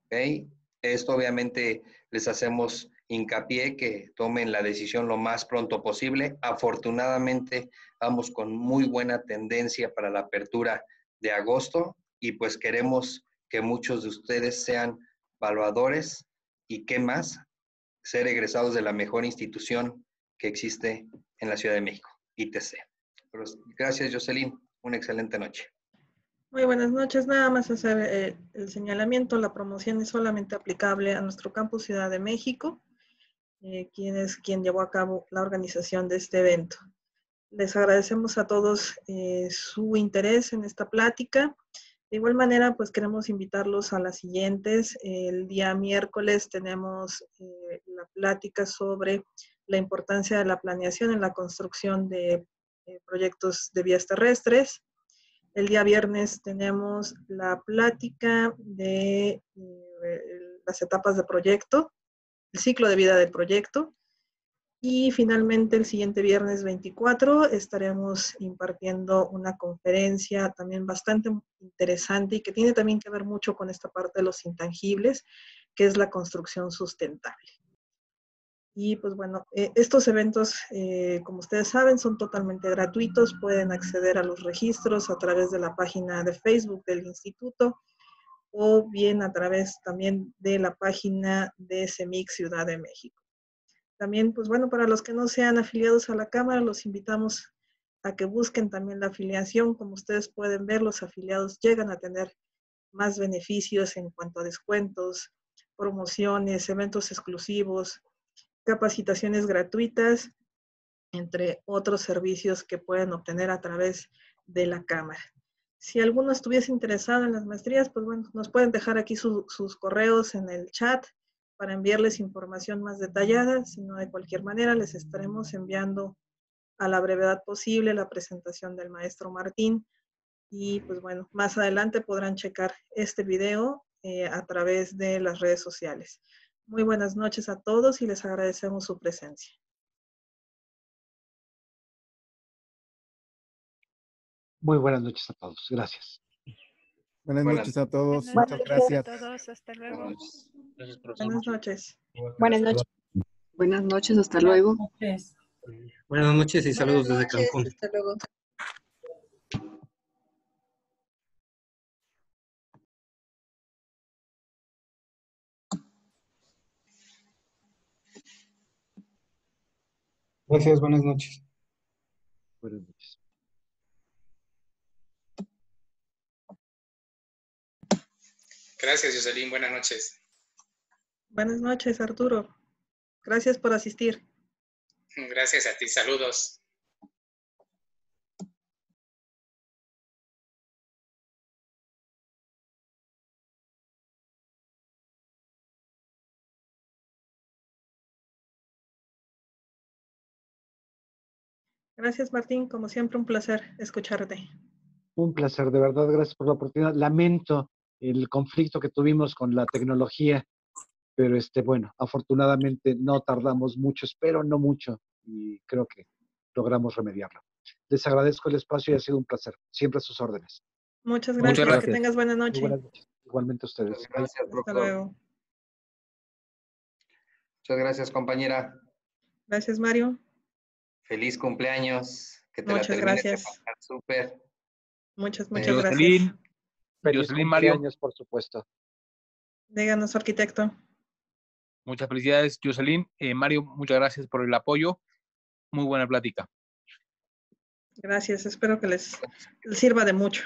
¿Okay? Esto obviamente les hacemos hincapié que tomen la decisión lo más pronto posible. Afortunadamente vamos con muy buena tendencia para la apertura de agosto y pues queremos que muchos de ustedes sean evaluadores y qué más, ser egresados de la mejor institución que existe en la Ciudad de México, ITC. Gracias, Jocelyn. Una excelente noche. Muy buenas noches. Nada más hacer el señalamiento. La promoción es solamente aplicable a nuestro campus Ciudad de México, quien llevó a cabo la organización de este evento. Les agradecemos a todos su interés en esta plática. De igual manera, pues queremos invitarlos a las siguientes. El día miércoles tenemos la plática sobre la importancia de la planeación en la construcción de proyectos de vías terrestres. El día viernes tenemos la plática de las etapas de proyecto, el ciclo de vida del proyecto. Y finalmente el siguiente viernes 24 estaremos impartiendo una conferencia también bastante interesante y que tiene también que ver mucho con esta parte de los intangibles, que es la construcción sustentable. Y pues bueno, estos eventos, como ustedes saben, son totalmente gratuitos. Pueden acceder a los registros a través de la página de Facebook del instituto o bien a través también de la página de CEMIC Ciudad de México. También, pues bueno, para los que no sean afiliados a la Cámara, los invitamos a que busquen también la afiliación. Como ustedes pueden ver, los afiliados llegan a tener más beneficios en cuanto a descuentos, promociones, eventos exclusivos, capacitaciones gratuitas, entre otros servicios que pueden obtener a través de la Cámara. Si alguno estuviese interesado en las maestrías, pues bueno, nos pueden dejar aquí sus correos en el chat para enviarles información más detallada. Si no, de cualquier manera, les estaremos enviando a la brevedad posible la presentación del maestro Martín. Y pues bueno, más adelante podrán checar este video a través de las redes sociales. Muy buenas noches a todos y les agradecemos su presencia. Muy buenas noches a todos. Gracias. Buenas noches a todos. Buenas Muchas noches gracias. a todos. Hasta luego. Gracias, profesor. Buenas noches. Buenas noches. Buenas noches, hasta luego. Buenas noches y saludos desde Cancún. Hasta luego. Gracias, buenas noches. Buenas noches. Gracias, Jocelyn. Buenas noches. Buenas noches, Arturo. Gracias por asistir. Gracias a ti. Saludos. Gracias, Martín. Como siempre, un placer escucharte. Un placer, de verdad, gracias por la oportunidad. Lamento el conflicto que tuvimos con la tecnología, pero bueno, afortunadamente no tardamos mucho, espero no mucho, y creo que logramos remediarlo. Les agradezco el espacio y ha sido un placer. Siempre a sus órdenes. Muchas gracias. Que tengas buena noche. Muy buenas noches. Igualmente ustedes. Muchas gracias, Hasta profesor. luego. Muchas gracias, compañera. Gracias, Mario. Feliz cumpleaños. Que te Muchas la termines de gracias. pasar súper. Muchas Jocelyn, gracias. Feliz Jocelyn, Mario. cumpleaños, por supuesto. Díganos, arquitecto. Muchas felicidades, Jocelyn. Mario, muchas gracias por el apoyo. Muy buena plática. Gracias. Espero que les sirva de mucho.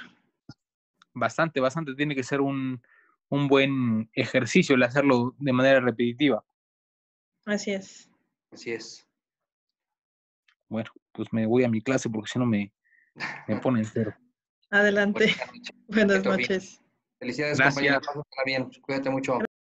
Bastante. Tiene que ser un buen ejercicio el hacerlo de manera repetitiva. Así es. Así es. Bueno, pues me voy a mi clase porque si no me ponen cero. Adelante. Buenas noches. Felicidades, Gracias. compañera. Pásala bien. Cuídate mucho.